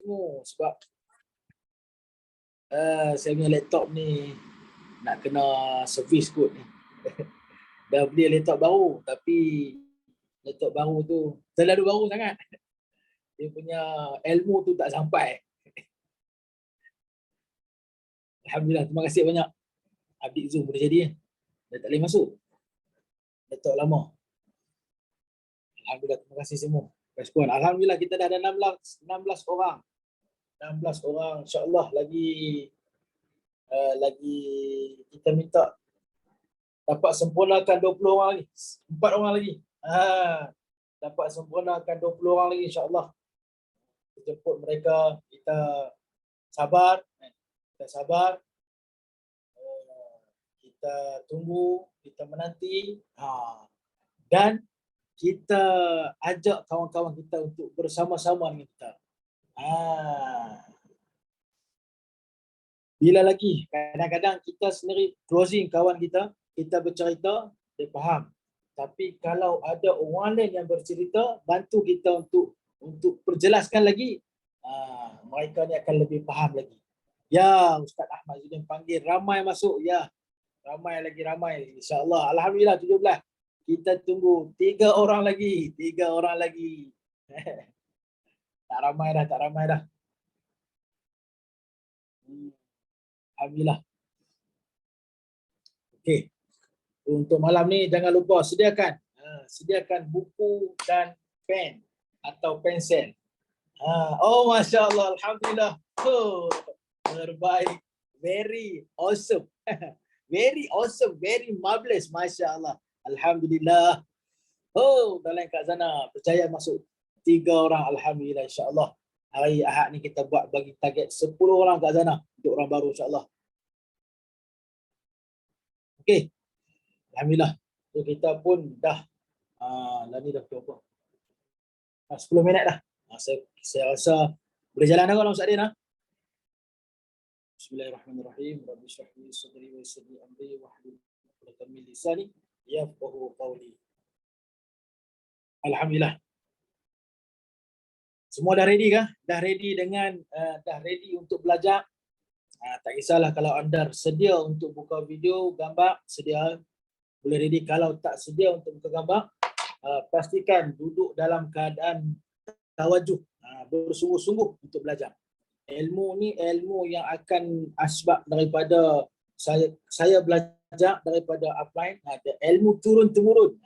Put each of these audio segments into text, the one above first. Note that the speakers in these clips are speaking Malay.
bertemu sebab saya punya laptop ni nak kena servis kot ni. Dah beli laptop baru tapi laptop baru tu terlalu baru sangat. Dia punya ilmu tu tak sampai. Alhamdulillah, terima kasih banyak. Update Zoom boleh jadi. Dah tak boleh masuk. Laptop lama. Alhamdulillah, terima kasih semua. Respon. Alhamdulillah kita dah ada 16 orang. 16 orang, insya-Allah lagi kita minta dapat sempurnakan 20 orang lagi. 4 orang lagi. Dapat sempurnakan 20 orang lagi insya-Allah. Kita jemput mereka, kita sabar, kita tunggu, kita menanti, dan kita ajak kawan-kawan kita untuk bersama-sama dengan kita. Bila lagi kadang-kadang kita sendiri closing kawan kita bercerita, dia faham. Tapi kalau ada orang lain yang bercerita, bantu kita untuk perjelaskan lagi, mereka ni akan lebih faham lagi. Ya, Ustaz Ahmad Zudin panggil, ramai masuk. Ya, ramai. InsyaAllah. Alhamdulillah 17. Kita tunggu 3 orang lagi. Tak ramai dah. Alhamdulillah. Okey. Untuk malam ni jangan lupa sediakan buku dan pen atau pensel. Oh, Masya Allah. Alhamdulillah. Terbaik. Very awesome. Very awesome. Very marvelous. Masya Allah. Alhamdulillah. Dah lain kat sana. Percaya masuk 3 orang. Alhamdulillah, insyaAllah. Hari Ahad ni kita buat bagi target 10 orang kat sana untuk orang baru, insyaAllah. Okey. Alhamdulillah. So, kita pun dah ni dah berapa? 10 minit dah. Saya rasa boleh jalan dah Ustaz Din. Bismillahirrahmanirrahim. Rabbi shrah li sadri wa yassir li amri wahlul 'uqdatam min lisani yafqahu qawli. Alhamdulillah. Semua dah ready kah? Dah ready untuk belajar? Tak kisahlah kalau anda sedia untuk buka video, gambar, sedia. Boleh ready. Kalau tak sedia untuk buka gambar, pastikan duduk dalam keadaan tawajuh, bersungguh-sungguh untuk belajar. Ilmu ni ilmu yang akan asbab daripada saya belajar daripada upline, ada ilmu turun-temurun.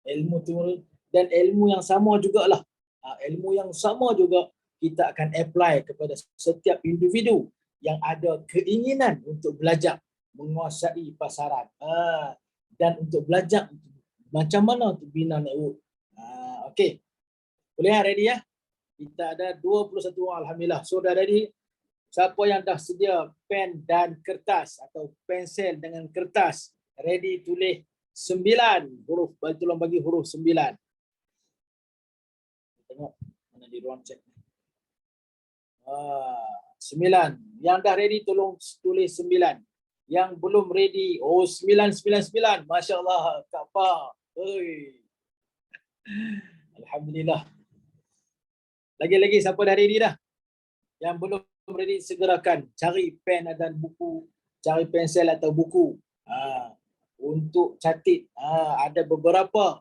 Ilmu turun dan ilmu yang sama jugalah. Ilmu yang sama juga kita akan apply kepada setiap individu yang ada keinginan untuk belajar menguasai pasaran, dan untuk belajar macam mana untuk bina network. Okey. Boleh ready ya? Kita ada 21 orang, alhamdulillah. So dah ready. Siapa yang dah sedia pen dan kertas atau pensel dengan kertas, ready tulis 9 huruf. Tolong bagi huruf 9. Tengok mana di ruang chat. 9. Yang dah ready tolong tulis 9. Yang belum ready, 999. Masya-Allah, tak apa. Alhamdulillah. Lagi-lagi siapa dah ready dah? Yang belum ready segerakan cari pen dan buku, cari pensel atau buku. Untuk catat. Ada beberapa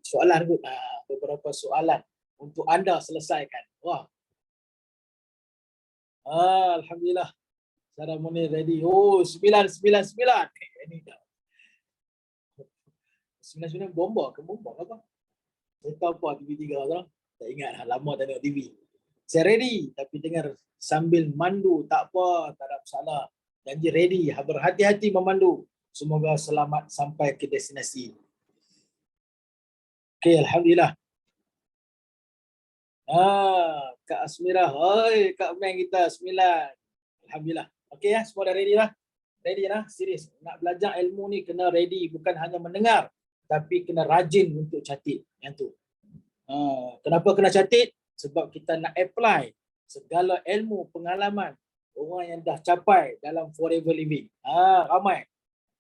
soalan kot. Beberapa soalan untuk anda selesaikan. Wah. Alhamdulillah. Sarah Munir ready. 999. Ini dah. 99 bomba apa? Saya tahu apa TV3 sekarang. Tak ingat dah, lama tak tengok TV. Saya ready tapi dengar sambil mandu, tak apa, tak ada masalah. Janji ready, berhati-hati memandu. Semoga selamat sampai ke destinasi. Okey, alhamdulillah. Kak Asmirah, Kak Meng kita 9. Alhamdulillah. Okey ya, semua dah ready lah. Ready lah, serius. Nak belajar ilmu ni kena ready, bukan hanya mendengar, tapi kena rajin untuk catat. Yang tu. Kenapa kena catat? Sebab kita nak apply segala ilmu, pengalaman orang yang dah capai dalam forever living. Ramai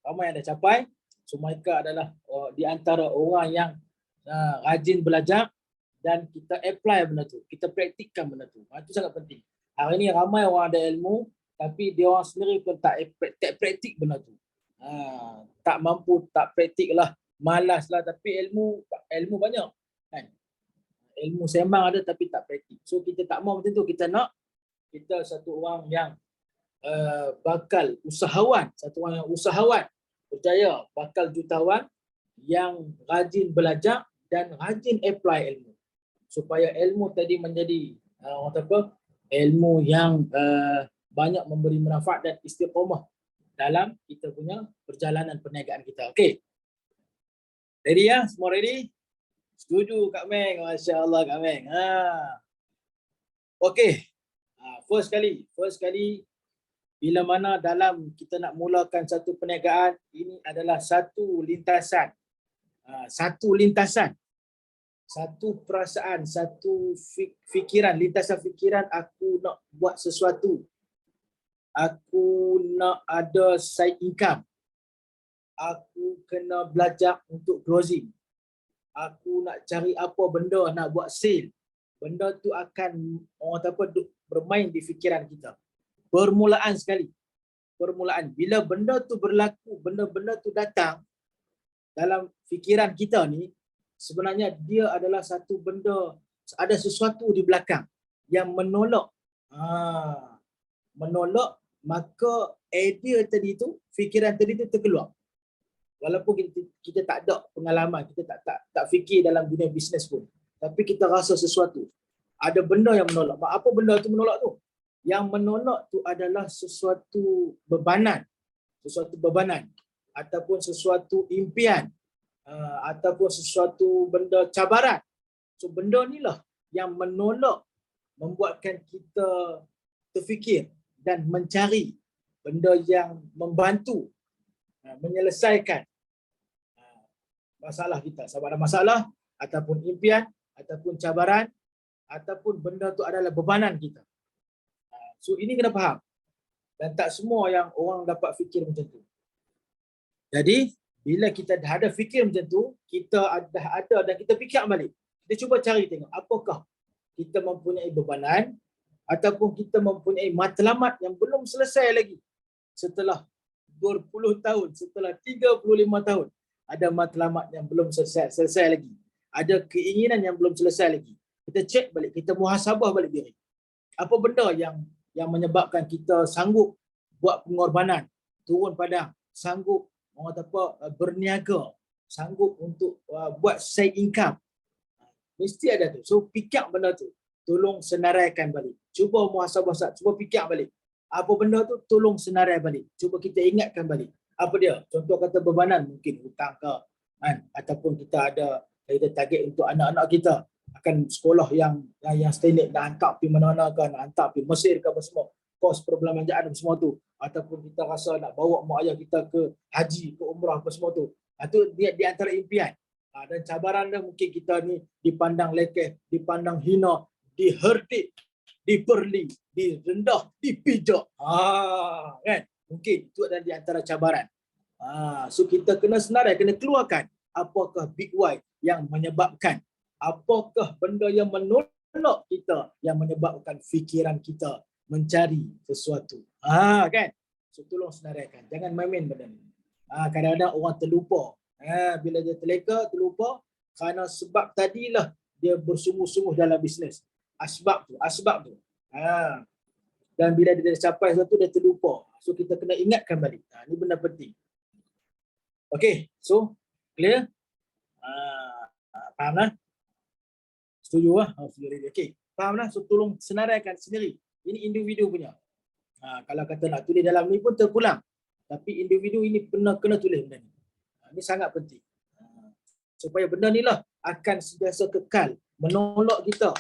yang dah capai. So mereka adalah di antara orang yang rajin belajar dan kita apply benda tu, kita praktikkan benda tu. Itu sangat penting. Hari ni ramai orang ada ilmu tapi dia orang sendiri pun tak praktik benda tu. Tak mampu, tak praktik lah, malas lah, tapi ilmu banyak kan. Ilmu sembang ada tapi tak praktik. So kita tak mau macam tu, kita nak kita satu orang yang bakal usahawan, satu orang yang usahawan, percaya bakal jutawan yang rajin belajar dan rajin apply ilmu. Supaya ilmu tadi menjadi orang kata apa, ilmu yang banyak memberi manfaat dan istiqamah dalam kita punya perjalanan perniagaan kita. Okey. Ready ya? Semua ready? Setuju Kak Meng. Masya Allah Kak Meng. Okey. First kali bila mana dalam kita nak mulakan satu perniagaan, ini adalah satu lintasan. Satu perasaan, satu fikiran, lintasan fikiran, aku nak buat sesuatu. Aku nak ada side income. Aku kena belajar untuk closing. Aku nak cari apa benda, nak buat sale. Benda tu akan orang kata apa, bermain di fikiran kita. Permulaan sekali. Permulaan. Bila benda tu berlaku, benda-benda tu datang dalam fikiran kita ni, sebenarnya dia adalah satu benda, ada sesuatu di belakang yang menolak. Menolak, maka idea tadi tu, fikiran tadi tu terkeluar. Walaupun kita tak ada pengalaman, kita tak fikir dalam dunia bisnes pun. Tapi kita rasa sesuatu. Ada benda yang menolak. Apa benda tu menolak tu? Yang menolak tu adalah sesuatu bebanan. Sesuatu bebanan. Ataupun sesuatu impian. Ataupun sesuatu benda cabaran. So benda ni lah yang menolak, membuatkan kita terfikir dan mencari benda yang membantu menyelesaikan masalah kita. Sama ada masalah ataupun impian ataupun cabaran ataupun benda tu adalah bebanan kita. So ini kena faham. Dan tak semua yang orang dapat fikir macam tu. Jadi bila kita dah ada fikir macam tu, kita dah ada dan kita fikir balik. Kita cuba cari tengok apakah kita mempunyai bebanan ataupun kita mempunyai matlamat yang belum selesai lagi. Setelah 20 tahun, setelah 35 tahun, ada matlamat yang belum selesai lagi. Ada keinginan yang belum selesai lagi. Kita cek balik, kita muhasabah balik diri. Apa benda yang menyebabkan kita sanggup buat pengorbanan, turun padang, sanggup orang kata apa, berniaga, sanggup untuk buat side income. Mesti ada tu. So fikir benda tu. Tolong senaraikan balik. Cuba muhasabah, cuba fikir balik. Apa benda tu, tolong senarai balik. Cuba kita ingatkan balik. Apa dia? Contoh kata bebanan, mungkin hutang ke, kan? Ataupun kita ada target untuk anak-anak kita akan sekolah yang standard, nak hantar pergi mana-mana ke, nak hantar pergi Mesir ke apa semua, kos perbelanjaan apa semua tu, ataupun kita rasa nak bawa mak ayah kita ke haji, ke umrah apa semua tu. Itu dia di antara impian. Dan cabaran dia mungkin kita ni dipandang lekeh, dipandang hina, diherdik, diperli, direndah, dipijak. Kan? Mungkin itu adalah di antara cabaran. So kita kena senarai, kena keluarkan apakah big why yang menyebabkan, apakah benda yang menolak kita, yang menyebabkan fikiran kita mencari sesuatu. Kan? So tolong senaraikan. Jangan main-main benda ni. Kadang-kadang orang terlupa. Bila dia terlupa kerana sebab tadilah dia bersungguh-sungguh dalam bisnes. Asbab tu. Dan bila dia dah capai sesuatu, dia terlupa. So kita kena ingatkan balik. Ini benda penting. Okay, so clear? Faham lah? Setuju lah? Okay, faham lah? So tolong senaraikan sendiri. Ini individu punya. Kalau kata nak tulis dalam ni pun terpulang. Tapi individu ini kena tulis benda ni. Ini sangat penting. Supaya benda ni lah akan sentiasa kekal menolak kita,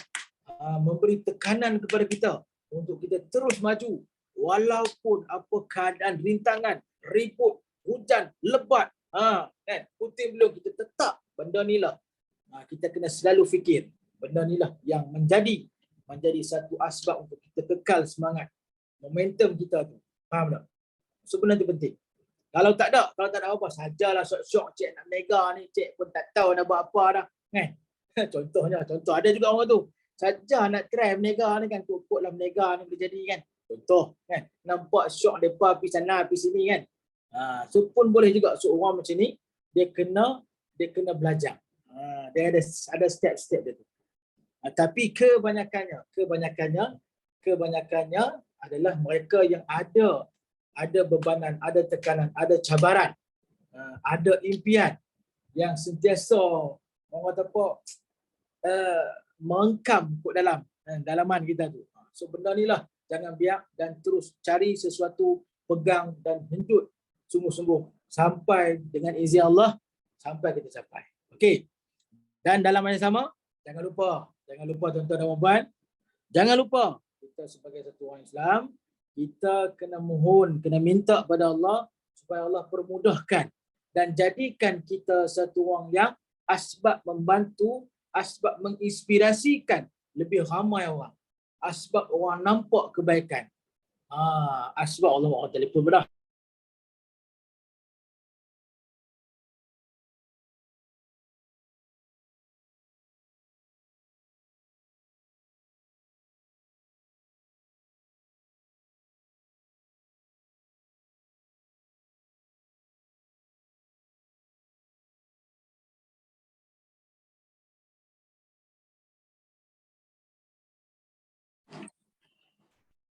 memberi tekanan kepada kita untuk kita terus maju walaupun apa keadaan, rintangan, ribut, hujan, lebat, kan, puting beliung, kita tetap benda ni lah. Kita kena selalu fikir benda ni lah yang menjadi satu asbab untuk kita kekal semangat, momentum kita tu. Faham tak? So benda tu penting. Kalau tak ada apa, sajalah syok-syok cik nak mega ni, cik pun tak tahu nak buat apa dah. kan. Contoh ada juga orang tu saja nak try berniaga ni kan, kok-koklah berniaga ni boleh jadi kan. Contoh kan, nampak syok depa pergi sana pergi sini kan. So pun boleh juga seorang macam ni dia kena belajar. Dia ada step-step dia tu. Tapi kebanyakannya adalah mereka yang ada bebanan, ada tekanan, ada cabaran, ada impian yang sentiasa orang kata apa mengkam kat dalaman kita tu. So benda ni lah jangan biar dan terus cari sesuatu, pegang dan henjut sungguh-sungguh sampai dengan izin Allah sampai kita capai. Okey. Dan dalam yang sama jangan lupa tuan-tuan dan puan, jangan lupa kita sebagai satu orang Islam, kita kena mohon, kena minta pada Allah supaya Allah permudahkan dan jadikan kita satu orang yang asbab membantu, asbab menginspirasikan lebih ramai orang. Asbab orang nampak kebaikan. Asbab Allah telefon dah.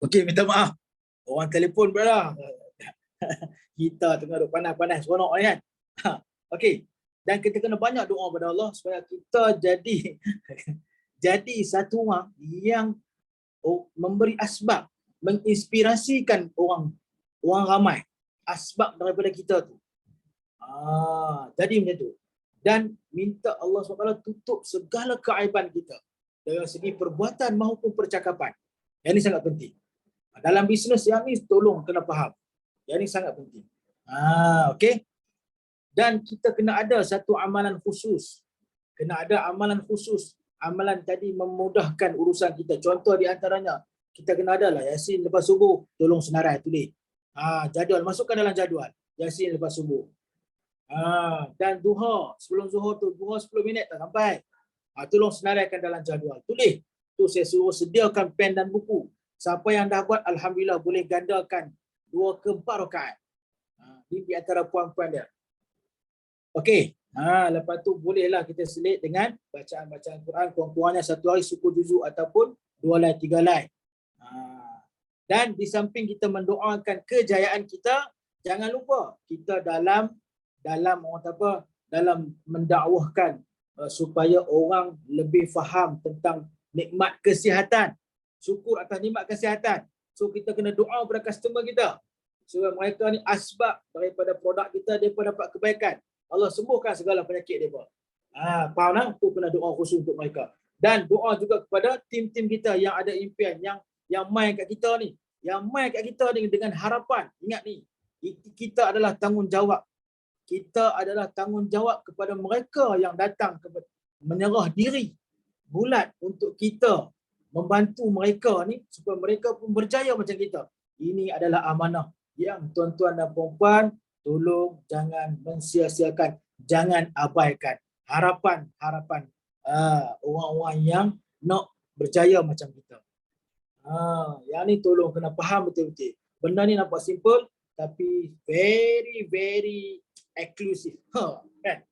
Okey, minta maaf. Orang telefon pula. Kita tengah duk panas-panas seronok ni kan. Okey. Dan kita kena banyak doa pada Allah supaya kita jadi jadi satu orang yang memberi asbab, menginspirasikan orang ramai. Asbab daripada kita tu. Jadi macam tu. Dan minta Allah SWT tutup segala keaiban kita dari segi perbuatan maupun percakapan. Yang ini sangat penting. Dalam bisnes yang ni tolong kena faham. Yang ini sangat penting. Okey. Dan kita kena ada satu amalan khusus. Kena ada amalan khusus. Amalan tadi memudahkan urusan kita. Contoh di antaranya, kita kena ada lah Yasin lepas subuh, tolong senarai tulis. Jadual, masukkan dalam jadual. Yasin lepas subuh. Dan duha, sebelum zuhur tu, duha 10 minit tak sampai. Tolong senaraikan dalam jadual. Tulis. Tu saya suruh sediakan pen dan buku. Siapa yang dah buat, Alhamdulillah boleh gandakan 2 ke 4 rakaat. Ini di antara puan-puan dia. Okey. Lepas tu bolehlah kita selit dengan bacaan-bacaan Quran. Kurang-kurangnya satu hari suku juzuk ataupun 2 line, 3 line. Dan di samping kita mendoakan kejayaan kita, jangan lupa kita dalam mendakwahkan supaya orang lebih faham tentang nikmat kesihatan. Syukur atas nikmat kesihatan. So kita kena doa kepada customer kita supaya mereka ni asbab daripada produk kita, mereka dapat kebaikan. Allah sembuhkan segala penyakit mereka. Faham tak? Itu kena doa khusus untuk mereka. Dan doa juga kepada tim-tim kita yang ada impian, yang main kat kita ni. Yang main kat kita ni dengan harapan. Ingat ni, kita adalah tanggungjawab. Kita adalah tanggungjawab kepada mereka yang datang menyerah diri bulat untuk kita membantu mereka ni supaya mereka pun berjaya macam kita. Ini adalah amanah yang tuan-tuan dan puan-puan tolong jangan mensia-siakan, jangan abaikan harapan orang-orang yang nak berjaya macam kita. Yang ni tolong kena faham betul-betul. Benda ni nampak simple tapi very very eksklusif. Kan?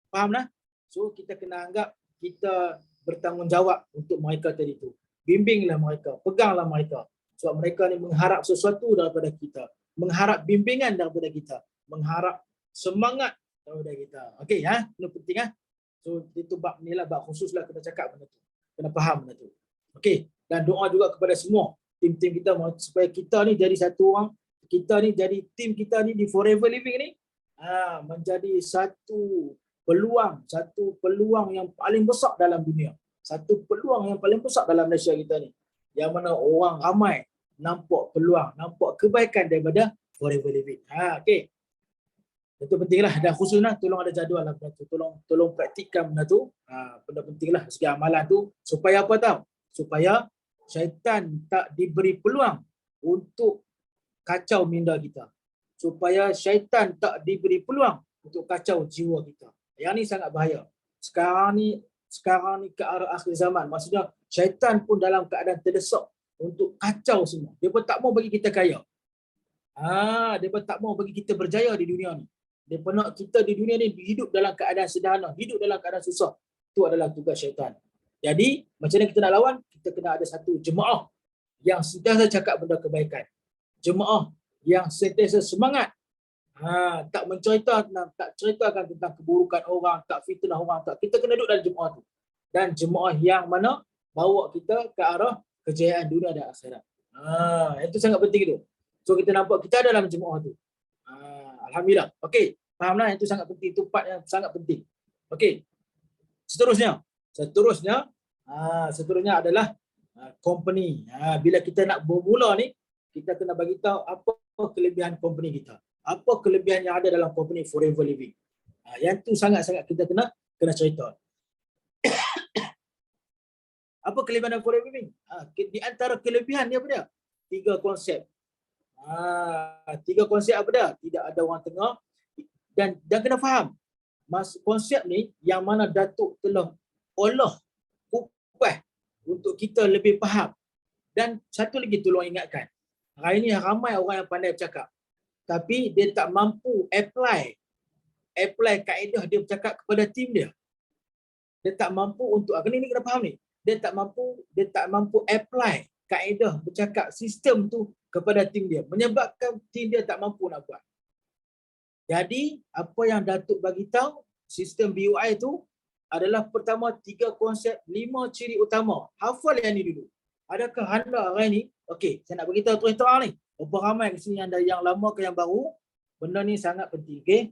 Faham tak? So kita kena anggap kita bertanggungjawab untuk mereka tadi tu. Bimbinglah mereka, peganglah mereka. Sebab mereka ni mengharap sesuatu daripada kita. Mengharap bimbingan daripada kita. Mengharap semangat daripada kita. Okey, ini penting. So itu bab ni lah, bab khusus lah kena cakap benda tu. Kena faham benda tu. Okey, dan doa juga kepada semua tim-tim kita supaya kita ni jadi satu orang, kita ni jadi tim kita ni di Forever Living ni menjadi satu peluang yang paling besar dalam dunia. Satu peluang yang paling besar dalam Malaysia kita ni. Yang mana orang ramai nampak peluang, nampak kebaikan daripada Forever Living. Okey. Itu pentinglah, dan khususnya tolong ada jadual lah benda tu. Tolong praktikkan benda tu. Benda pentinglah segi amalan tu supaya apa tahu? Supaya syaitan tak diberi peluang untuk kacau minda kita. Supaya syaitan tak diberi peluang untuk kacau jiwa kita. Yang ni sangat bahaya. sekarang ni ke arah akhir zaman. Maksudnya syaitan pun dalam keadaan terdesak untuk kacau semua. Dia pun tak mau bagi kita kaya. Dia pun tak mau bagi kita berjaya di dunia ni. Dia pun nak kita di dunia ni hidup dalam keadaan sederhana, hidup dalam keadaan susah. Itu adalah tugas syaitan. Jadi, macam mana kita nak lawan? Kita kena ada satu jemaah yang sentiasa cakap benda kebaikan. Jemaah yang sentiasa semangat. Tak ceritakan tentang keburukan orang, tak fitnah orang, tak. Kita kena duduk dalam jemaah tu. Dan jemaah yang mana bawa kita ke arah kejayaan dunia dan akhirat. Itu sangat penting tu. So kita nampak kita ada dalam jemaah tu. Alhamdulillah. Okey, fahamlah, itu sangat penting, itu part yang sangat penting. Okey. Seterusnya adalah company. Bila kita nak bermula ni, kita kena bagi tahu apa kelebihan company kita. Apa kelebihan yang ada dalam company Forever Living. Yang tu sangat-sangat kita kena cerita. Apa kelebihan dalam Forever Living? Di antara kelebihan dia apa dia? 3 konsep. 3 konsep apa dia? Tidak ada orang tengah, dan kena faham. Konsep ni yang mana Datuk telah olah kupas untuk kita lebih faham. Dan satu lagi tolong ingatkan. Hari ni ramai orang yang pandai bercakap, tapi dia tak mampu apply kaedah dia bercakap kepada tim dia. Dia tak mampu untuk, ini kena faham ni. Dia tak mampu apply kaedah bercakap sistem tu kepada tim dia, menyebabkan tim dia tak mampu nak buat. Jadi apa yang Datuk bagi tahu sistem BUI tu adalah pertama 3 konsep, 5 ciri utama. Hafal yang ni dulu. Adakah anda hari ni? Okey, saya nak bagi tahu terus terang ni. Berapa ramai di sini anda yang lama ke yang baru? Benda ni sangat penting, okey?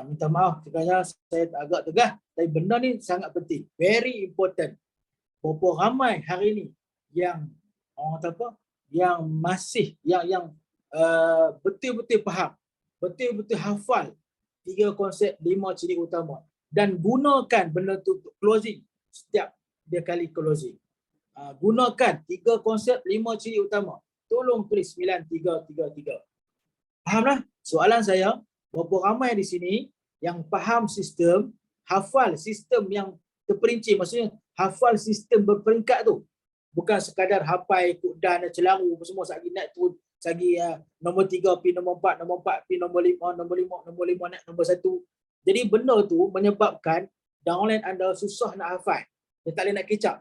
Minta maaf sekiranya saya agak tegas, tapi benda ni sangat penting. Very important. Berapa ramai hari ni yang orang kata apa? Yang masih yang betul-betul faham, betul-betul hafal 3 konsep, 5 ciri utama, dan gunakan benda tu untuk closing setiap dia kali closing. Gunakan 3 konsep, 5 ciri utama. Tolong tulis 9333. Fahamlah? Soalan saya, berapa ramai di sini yang faham sistem, hafal sistem yang terperinci, maksudnya hafal sistem berperingkat tu. Bukan sekadar hafal ikut dan celaru semua sagi naik turun, sagi nombor 3 pi nombor 4, nombor 4 pi nombor 5, nombor 5, nombor 5 naik nombor 1. Jadi benda tu menyebabkan downline anda susah nak hafal. Dia tak boleh nak kecap.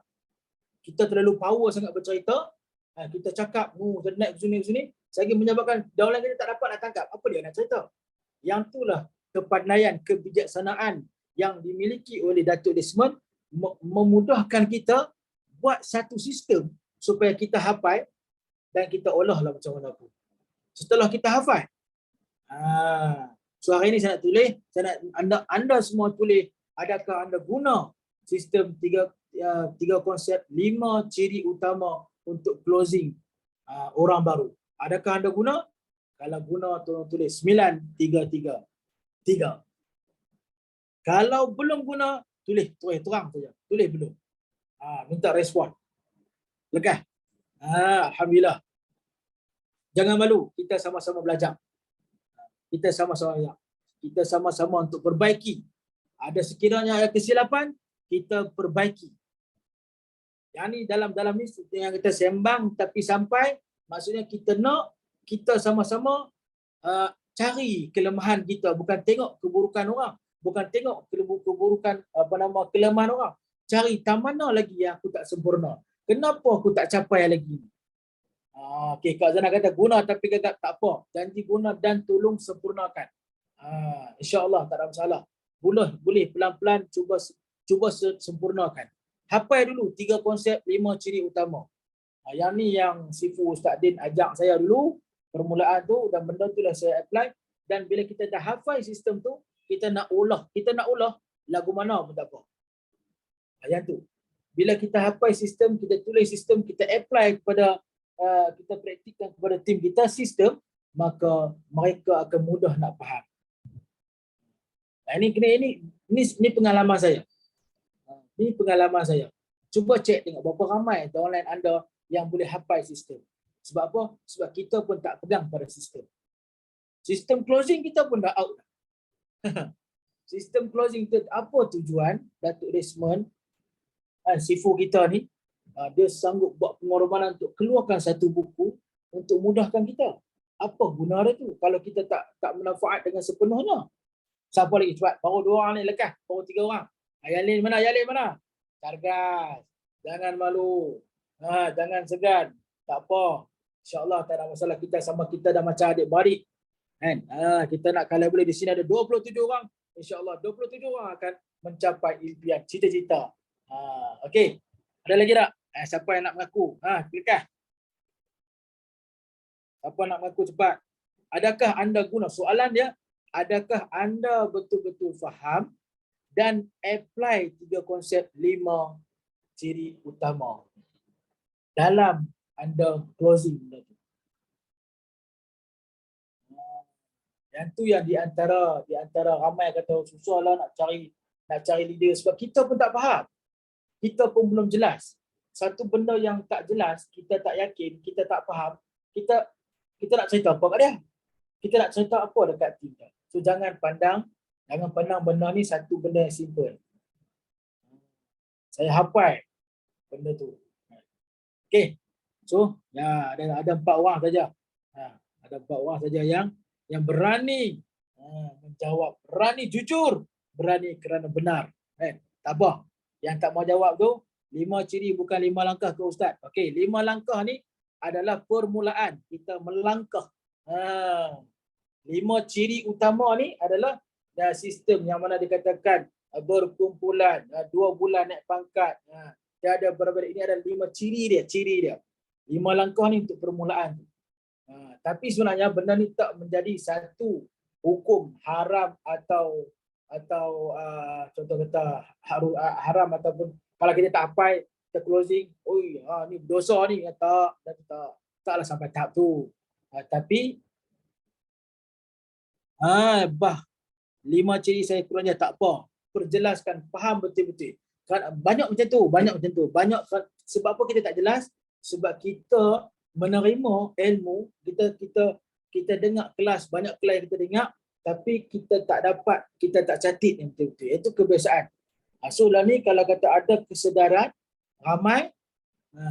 Kita terlalu power sangat bercerita. Kita cakap, kita naik ke sini, sehingga menyebabkan downline kita tak dapat nak tangkap apa dia nak cerita. Yang itulah kepandaian, kebijaksanaan yang dimiliki oleh Datuk Desmond memudahkan kita buat satu sistem supaya kita hafal dan kita olahlah macam mana pun. Setelah kita hafal, so hari ini saya nak tulis, anda semua tulis, adakah anda guna sistem 3 konsep, 5 ciri utama untuk closing orang baru? Adakah anda guna? Kalau guna, tolong tulis 9333. Kalau belum guna, tulis terang saja. Tulis belum. Minta respon. Lekas. Alhamdulillah. Jangan malu, kita sama-sama belajar. Kita sama-sama untuk perbaiki. Ada sekiranya ada kesilapan, kita perbaiki. Yang ni dalam ni yang kita sembang tapi sampai, maksudnya kita sama-sama cari kelemahan kita, bukan tengok keburukan orang, bukan tengok keburukan kelemahan orang. Cari tak mana lagi yang aku tak sempurna. Kenapa aku tak capai lagi? Okey, Kak Zana kata guna tapi kata tak apa. Janji guna dan tolong sempurnakan. InsyaAllah tak ada masalah. Boleh pelan-pelan cuba sempurnakan. Hafal dulu 3 konsep, 5 ciri utama. Yang ni yang Sifu Ustaz Din ajak saya dulu, permulaan tu, dan benda tu lah saya apply. Dan bila kita dah hafal sistem tu, kita nak olah lagu mana pun tak apa. Yang tu. Bila kita hafal sistem, kita tulis sistem, kita apply kepada kita praktikkan kepada tim kita sistem, maka mereka akan mudah nak faham. Ini pengalaman saya. Ini pengalaman saya. Cuba cek tengok berapa ramai online anda yang boleh hafal sistem. Sebab apa? Sebab kita pun tak pegang pada sistem. Sistem closing kita pun dah out. Sistem closing tu apa tujuan Datuk Desmond Sifu kita ni, dia sanggup buat pengorbanan untuk keluarkan satu buku untuk mudahkan kita. Apa guna dia tu kalau kita tak manfaat dengan sepenuhnya? Siapa lagi cepat? Baru 2 orang ni lekas, baru 3 orang. Yalin mana? Yalin mana? Targas. Jangan malu. Jangan segan. Tak apa. InsyaAllah tak ada masalah, kita sama kita dah macam adik-beradik. Kan? Kita nak kalau boleh di sini ada 27 orang. InsyaAllah 27 orang akan mencapai impian, cita-cita. Okey. Ada lagi tak? Siapa yang nak mengaku? Kliklah. Siapa nak mengaku cepat? Adakah anda guna? Soalan dia, adakah anda betul-betul faham dan apply 3 konsep 5 ciri utama dalam anda closing benda tu? Yang tu yang di antara ramai kata susah lah nak cari leader sebab kita pun tak faham. Kita pun belum jelas. Satu benda yang tak jelas, kita tak yakin, kita tak faham, kita nak cerita apa kat dia? Kita nak cerita apa dekat tim kita? So jangan pandang benda ni satu benda yang simple. Saya hafal benda tu. Okey. So, ada 4 orang saja. Ada 4 orang saja yang berani menjawab, berani jujur, berani kerana benar. Tak apa. Yang tak mau jawab tu 5 ciri bukan 5 langkah ke Ustaz. Okey, 5 langkah ni adalah permulaan kita melangkah. 5 ciri utama ni adalah sistem yang mana dikatakan berkumpulan, 2 bulan naik pangkat. Dia ada berapa, ini ada 5 ciri dia. 5 langkah ni untuk permulaan. Tapi sebenarnya benda ni tak menjadi satu hukum haram atau contoh kata haram ataupun kalau kita tak hafal kita closing, ni berdosa ni, taklah sampai tahap tu. Tapi 5 ciri saya kurangnya tak apa, perjelaskan, faham betul-betul. Kan banyak macam tu. Banyak sebab apa kita tak jelas? Sebab kita menerima ilmu, kita dengar kelas, banyak kelas yang kita dengar, tapi kita tak catat yang betul-betul. Itu kebiasaan. So lah ni kalau kata ada kesedaran ramai,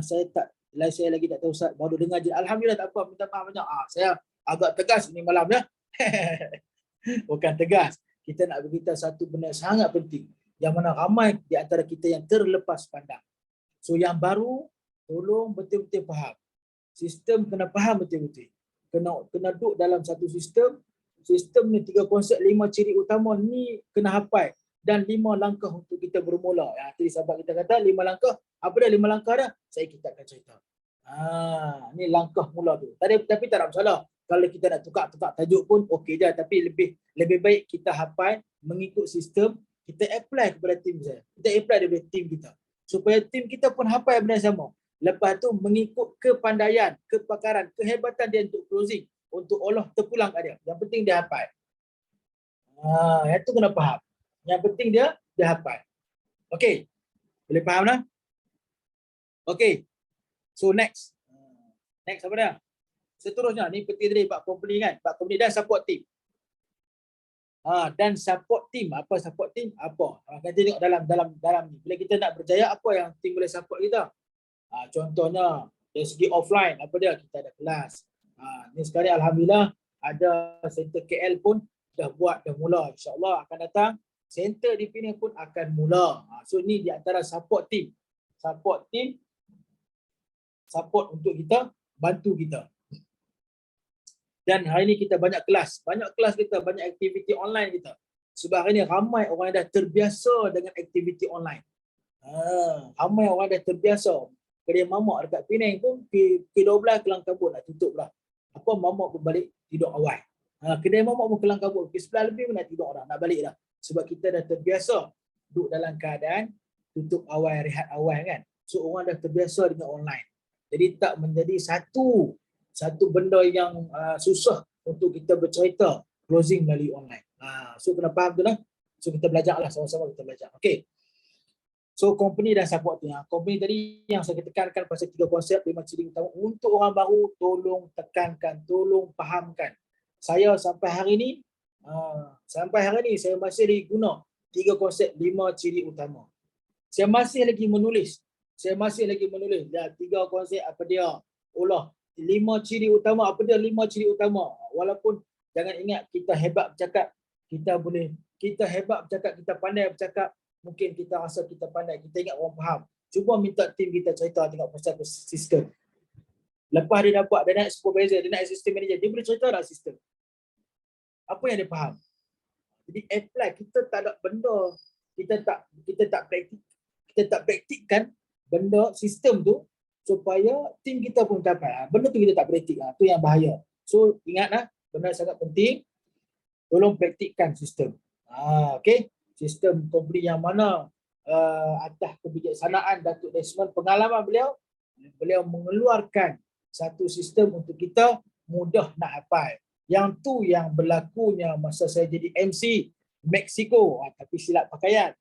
saya lagi tak tahu Ustaz, baru dengar je. Alhamdulillah, tak apa, minta maaf banyak. Saya agak tegas ni malam ya. Bukan tegas. Kita nak beritahu satu benda sangat penting yang mana ramai di antara kita yang terlepas pandang. So yang baru, tolong betul-betul faham. Sistem kena faham betul-betul. Kena duduk dalam satu sistem. Sistem ni 3 konsep, 5 ciri utama ni kena hafal. Dan 5 langkah untuk kita bermula. Tadi sahabat kita kata 5 langkah. Apa dah 5 langkah dah? Kita akan cerita. Ni langkah mula tu. Tapi tak ada masalah. Kalau kita nak tukar tajuk pun okey je. Tapi lebih baik kita hafal, mengikut sistem, kita apply kepada tim saya. Kita apply daripada tim kita. Supaya tim kita pun hafal benda yang sama. Lepas tu mengikut kepandaian, kepakaran, kehebatan dia untuk closing, untuk olah terpulang kat dia. Yang penting dia hafal. Yang tu kena faham. Yang penting dia hafal. Okey. Boleh faham dah? Okey. So next apa dia? Seterusnya ni penting tadi Pak Company kan. Pak Company dan support team. Dan support team. Apa support team? Apa? Kita tengok dalam ni. Bila kita nak berjaya, apa yang team boleh support kita? Contohnya dari segi offline, apa dia? Kita ada kelas. Ni sekarang alhamdulillah ada center KL pun dah mula. InsyaAllah akan datang. Center di Penang pun akan mula. So ni di antara support team. Support team, support untuk kita, bantu kita. Dan hari ini kita banyak kelas kita, banyak aktiviti online kita. Sebab hari ini ramai orang yang dah terbiasa dengan aktiviti online. Ramai orang dah terbiasa. Kedai mamak dekat Penang pun P12 kelang kabut nak tutup lah. Mamak pun balik tidur awal. Kedai mamak pun kelang kabut P11 lebih pun nak tidur dah, nak balik dah. Sebab kita dah terbiasa duduk dalam keadaan tutup awal, rehat awal kan. So orang dah terbiasa dengan online. Jadi tak menjadi satu benda yang susah untuk kita bercerita closing melalui online. So kena faham tu lah. So kita belajar lah, sama-sama kita belajar. Okay. So company dan support tu. Company tadi yang saya tekankan pasal 3 konsep, 5 ciri utama. Untuk orang baru, tolong tekankan, tolong fahamkan. Saya sampai hari ni Sampai hari ni saya masih lagi guna 3 konsep 5 ciri utama. Saya masih lagi menulis. Ya, 3 konsep apa dia? 5 ciri utama apa dia? 5 ciri utama. Walaupun jangan ingat kita hebat bercakap, kita hebat bercakap, kita pandai bercakap, mungkin kita rasa kita pandai, kita ingat orang faham. Cuba minta tim kita cerita tengok pasal sistem. Lepas dia dapat, dia naik supervisor, dia naik assistant manager, dia boleh cerita tak sistem? Apa yang dia faham? Jadi apply, kita tak ada benda, kita tak praktikkan benda sistem tu supaya tim kita pun dapat. Benda tu kita tak praktik, tu yang bahaya. So ingatlah, benda sangat penting, tolong praktikkan sistem. Okay, sistem company yang mana atas kebijaksanaan Datuk Desmond, pengalaman beliau mengeluarkan satu sistem untuk kita mudah nak hafal. Yang tu yang berlakunya masa saya jadi MC Mexico. Tapi silap pakaian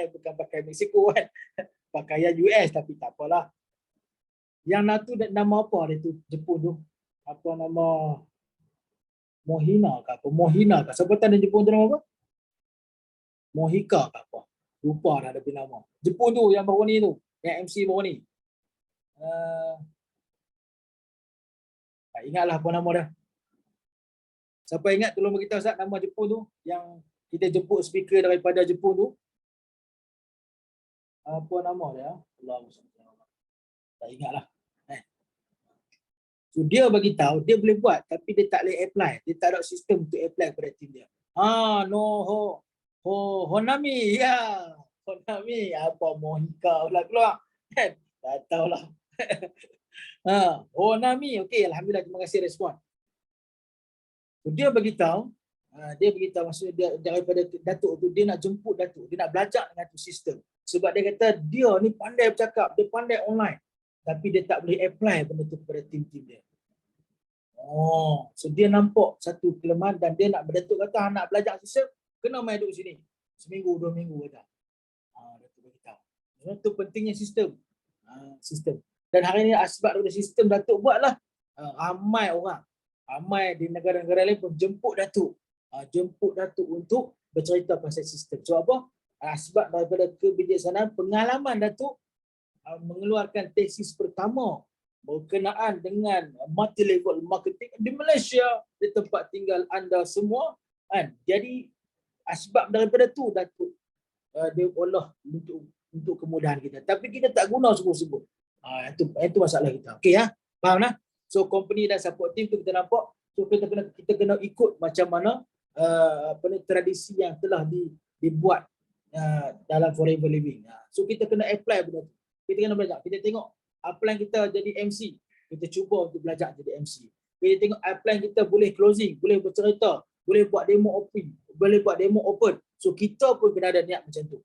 bukan pakaian Mexico kan. Pakaian US, tapi tak apalah. Yang tu nama apa dia tu Jepun tu? Apa nama? Mohina ke apa? Mohina ke? Sebutan Jepun tu nama apa? Mohika ke apa? Lupa dah ada nama. Jepun tu yang baru ni tu. Yang MC baru ni. Tak ingatlah apa nama dia. Siapa ingat tolong beritahu Ustaz nama Jepun tu yang kita jemput speaker daripada Jepun tu. Apa nama dia? Tak ingatlah. So dia bagi tahu dia boleh buat tapi dia tak boleh apply. Dia tak ada sistem untuk apply pada tim dia. Honami ya. Honami apa Mohika pula keluar. Kan? Tak tahulah. Honami okey, alhamdulillah, terima kasih respon. So, dia beritahu maksudnya dia daripada Datuk tu, dia nak jemput Datuk, dia nak belajar dengan tu sistem. Sebab dia kata dia ni pandai bercakap, dia pandai online, tapi dia tak boleh apply benda tu kepada tim-tim dia. So dia nampak satu kelemahan dan dia nak Datuk kata nak belajar sistem, kena main duduk sini. Seminggu, 2 minggu kata. Datuk beritahu. Itu pentingnya sistem. Sistem. Dan hari ini sebab ada sistem Datuk buatlah, ramai orang, ramai di negara-negara lain pun jemput Datuk. Jemput Datuk untuk bercerita pasal sistem. So apa? Sebab daripada kebijaksanaan pengalaman Datuk mengeluarkan tesis pertama berkenaan dengan multi-level marketing di Malaysia, di tempat tinggal anda semua kan. Jadi sebab daripada tu Datuk dia olah untuk kemudahan kita. Tapi kita tak guna sungguh-sungguh. Itu masalah kita. Okey ya? Faham lah? So company dan support team tu kita nampak. So kita kena ikut macam mana tradisi yang telah dibuat dalam Forever Living. So kita kena apply benda tu. Kita kena belajar. Kita tengok upline kita jadi MC. Kita cuba untuk belajar jadi MC. Kita tengok upline kita boleh closing, boleh bercerita, boleh buat demo open. So kita pun kena ada niat macam tu.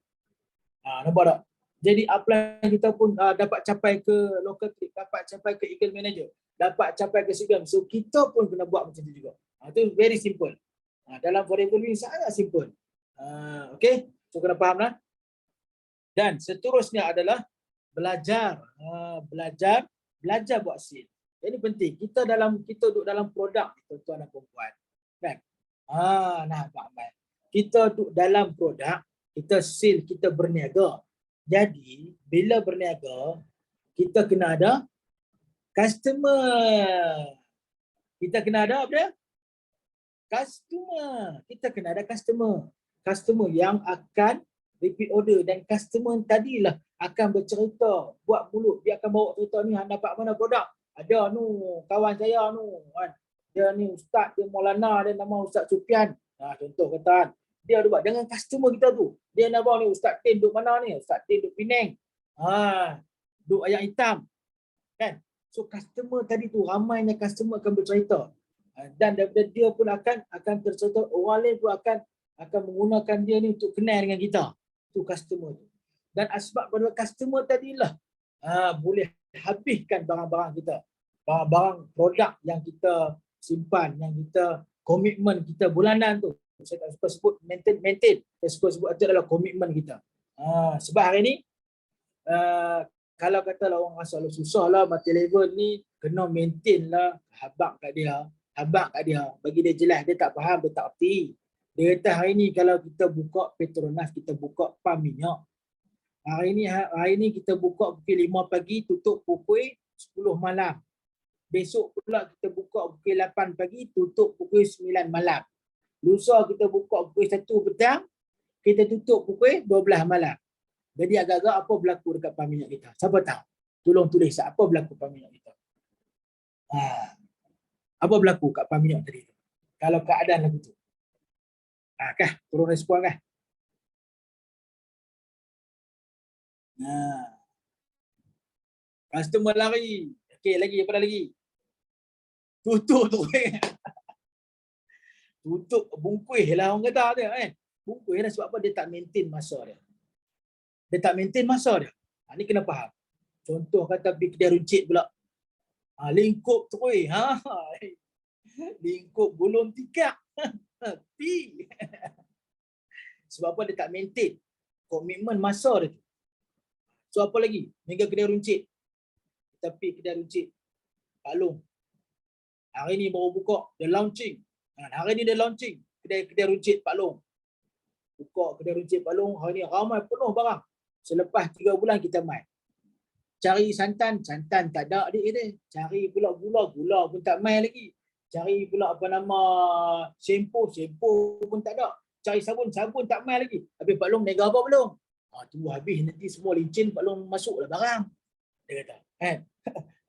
Nampak tak? Jadi upline kita pun dapat capai ke local clip, dapat capai ke Eagle Manager, dapat capai ke CBM. So kita pun kena buat macam tu juga. Itu very simple. Dalam Forever Living sangat simple. Okay? So kena faham lah. Dan seterusnya adalah belajar buat sale. Ini penting. Kita duduk dalam produk, tuan-tuan dan puan-puan. Kan? Kita duduk dalam produk, kita sale, kita berniaga. Jadi, bila berniaga, kita kena ada customer. Kita kena ada apa dia? Customer. Kita kena ada customer. Customer yang akan repeat order, dan customer tadilah akan bercerita, buat mulut, dia akan bawa cerita ni, hang dapat mana produk? Ada kawan saya kan. Dia ni ustaz, dia Maulana, dia nama Ustaz Sufian. Contoh kata, dia ada buat dengan customer kita tu. Dia nak bawa ni Ustaz Tin duduk mana ni? Ustaz Tin duduk Penang. Duduk Ayam Hitam. Kan? So customer tadi tu, ramainya customer akan bercerita. Dan daripada dia pun akan tercerita, orang lain pun akan menggunakan dia ni untuk kenal dengan kita. Tu customer tu. Dan sebab pada customer tadilah boleh habiskan barang-barang kita. Barang-barang produk yang kita simpan, yang kita komitmen kita bulanan tu. Saya tak suka sebut maintain. Saya suka sebut itu adalah komitmen kita. Sebab hari ni kalau katalah orang rasa susah lah multi level ni, kena maintain lah, habak kat dia. Bagi dia jelas, dia tak faham, dia tak erti. Dia kata hari ni kalau kita buka Petronas, kita buka pam minyak. Hari ni kita buka pukul 5 pagi, tutup pukul 10 malam. Besok pula kita buka pukul 8 pagi, tutup pukul 9 malam. Lusa kita buka pukul 1 petang, kita tutup pukul 12 malam. Jadi agak-agak apa berlaku dekat pam minyak kita? Siapa tahu? Tolong tulis apa berlaku pam minyak kita. Apa berlaku kat pam minyak tadi tu? Kalau keadaan lagu tu. Kah? Turun respon kah? Customer lari. Okey, lagi apa lagi? Tutup tu. Tutup bungkuih lah orang kata dia kan. Bungkuih lah sebab apa? Dia tak maintain masa dia. Dia tak maintain masa dia. Ni kena faham. Contoh kata pergi kedai runcit pula. Lingkup tu. Lingkup gulung tikar. Pi. Sebab apa? Dia tak maintain komitmen masa dia tu. So apa lagi? Mega kedai runcit. Kita pergi kedai runcit. Pak Long. Hari ni baru buka. Dia launching. Hari ni dia launching. Kedai runcit Pak Long. Buka kedai runcit Pak Long. Hari ni ramai penuh barang. Selepas 3 bulan kita main. Cari santan tak ada adik dia. Cari pula gula pun tak main lagi. Cari pula apa nama shampoo pun tak ada. Cari sabun tak main lagi. Habis Pak Long nega apa belum? Tunggu habis nanti semua licin Pak Long masuklah barang. Dia kata,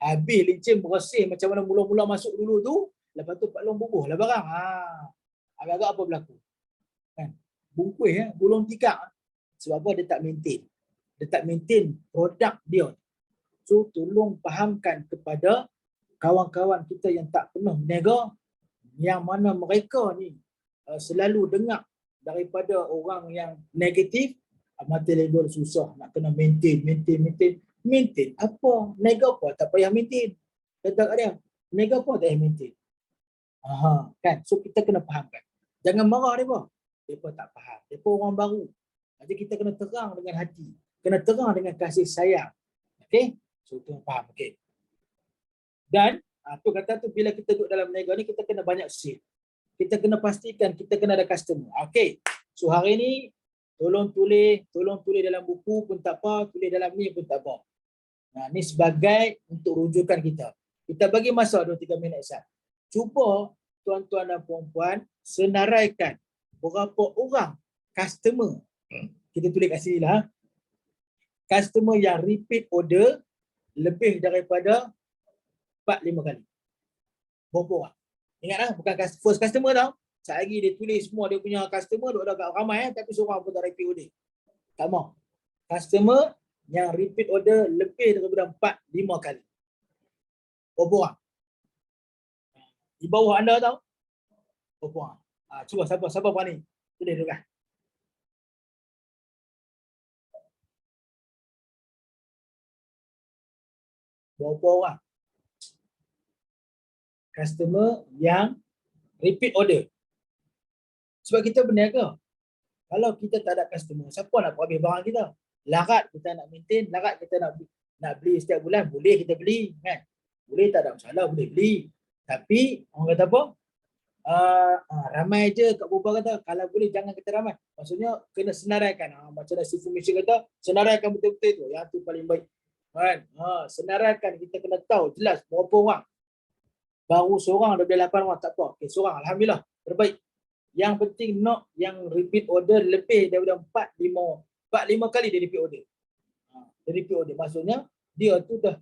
habis licin bersih macam mana mula-mula masuk dulu tu, lepas tu Pak Long bubuhlah barang. Agak-agak apa berlaku? Bungkuih gulung tikar. Sebab apa? Dia tak maintain. Dia tak maintain produk dia. So tolong fahamkan kepada kawan-kawan kita yang tak pernah berniaga, yang mana mereka ni selalu dengar daripada orang yang negatif, mata label susah nak kena maintain apa? Niaga apa? Tak payah maintain. Kata kat dia, niaga apa tak payah maintain. Kan? So kita kena fahamkan. Jangan marah mereka. Mereka tak faham. Mereka orang baru. Jadi kita kena terang dengan hati. Kena terang dengan kasih sayang. Okey? So kita faham. Okey. Dan tu kata tu bila kita duduk dalam niaga ni kita kena banyak sale. Kita kena pastikan kita kena ada customer. Okey. So hari ni tolong tulis dalam buku pun tak apa, tulis dalam ni pun tak apa. Ni sebagai untuk rujukan kita. Kita bagi masa 2-3 minit sat. Cuba tuan-tuan dan puan-puan senaraikan berapa orang customer. Kita tulis kat sini lah. Customer yang repeat order lebih daripada 4-5 kali. Berapa orang? Ingatlah, bukan first customer tau. Sekali lagi dia tulis semua dia punya customer, duk ada ramai tapi seorang pun tak repeat order. Tak mau. Customer yang repeat order lebih daripada 4-5 kali. Berapa orang? Di bawah anda tahu? Berapa orang? Cuba siapa berani? Tulis dulu kan. Berapa orang customer yang repeat order? Sebab kita berniaga. Kalau kita tak ada customer, siapa nak habis barang kita? Larat kita nak maintain, larat kita nak beli setiap bulan, boleh kita beli kan? Boleh, tak ada masalah, boleh beli. Tapi orang kata apa? Ramai je kat Boba kata, kalau boleh jangan kita ramai. Maksudnya kena senaraikan. Macam nasi Malaysia kata, senaraikan betul-betul tu. Yang tu paling baik. Kan? Senaraikan, kita kena tahu jelas berapa orang. Baru seorang dah boleh 8 orang, tak apa. Okay, seorang, alhamdulillah, terbaik. Yang penting nak yang repeat order lebih daripada 4-5 kali dia repeat order. Dia repeat order. Maksudnya dia tu dah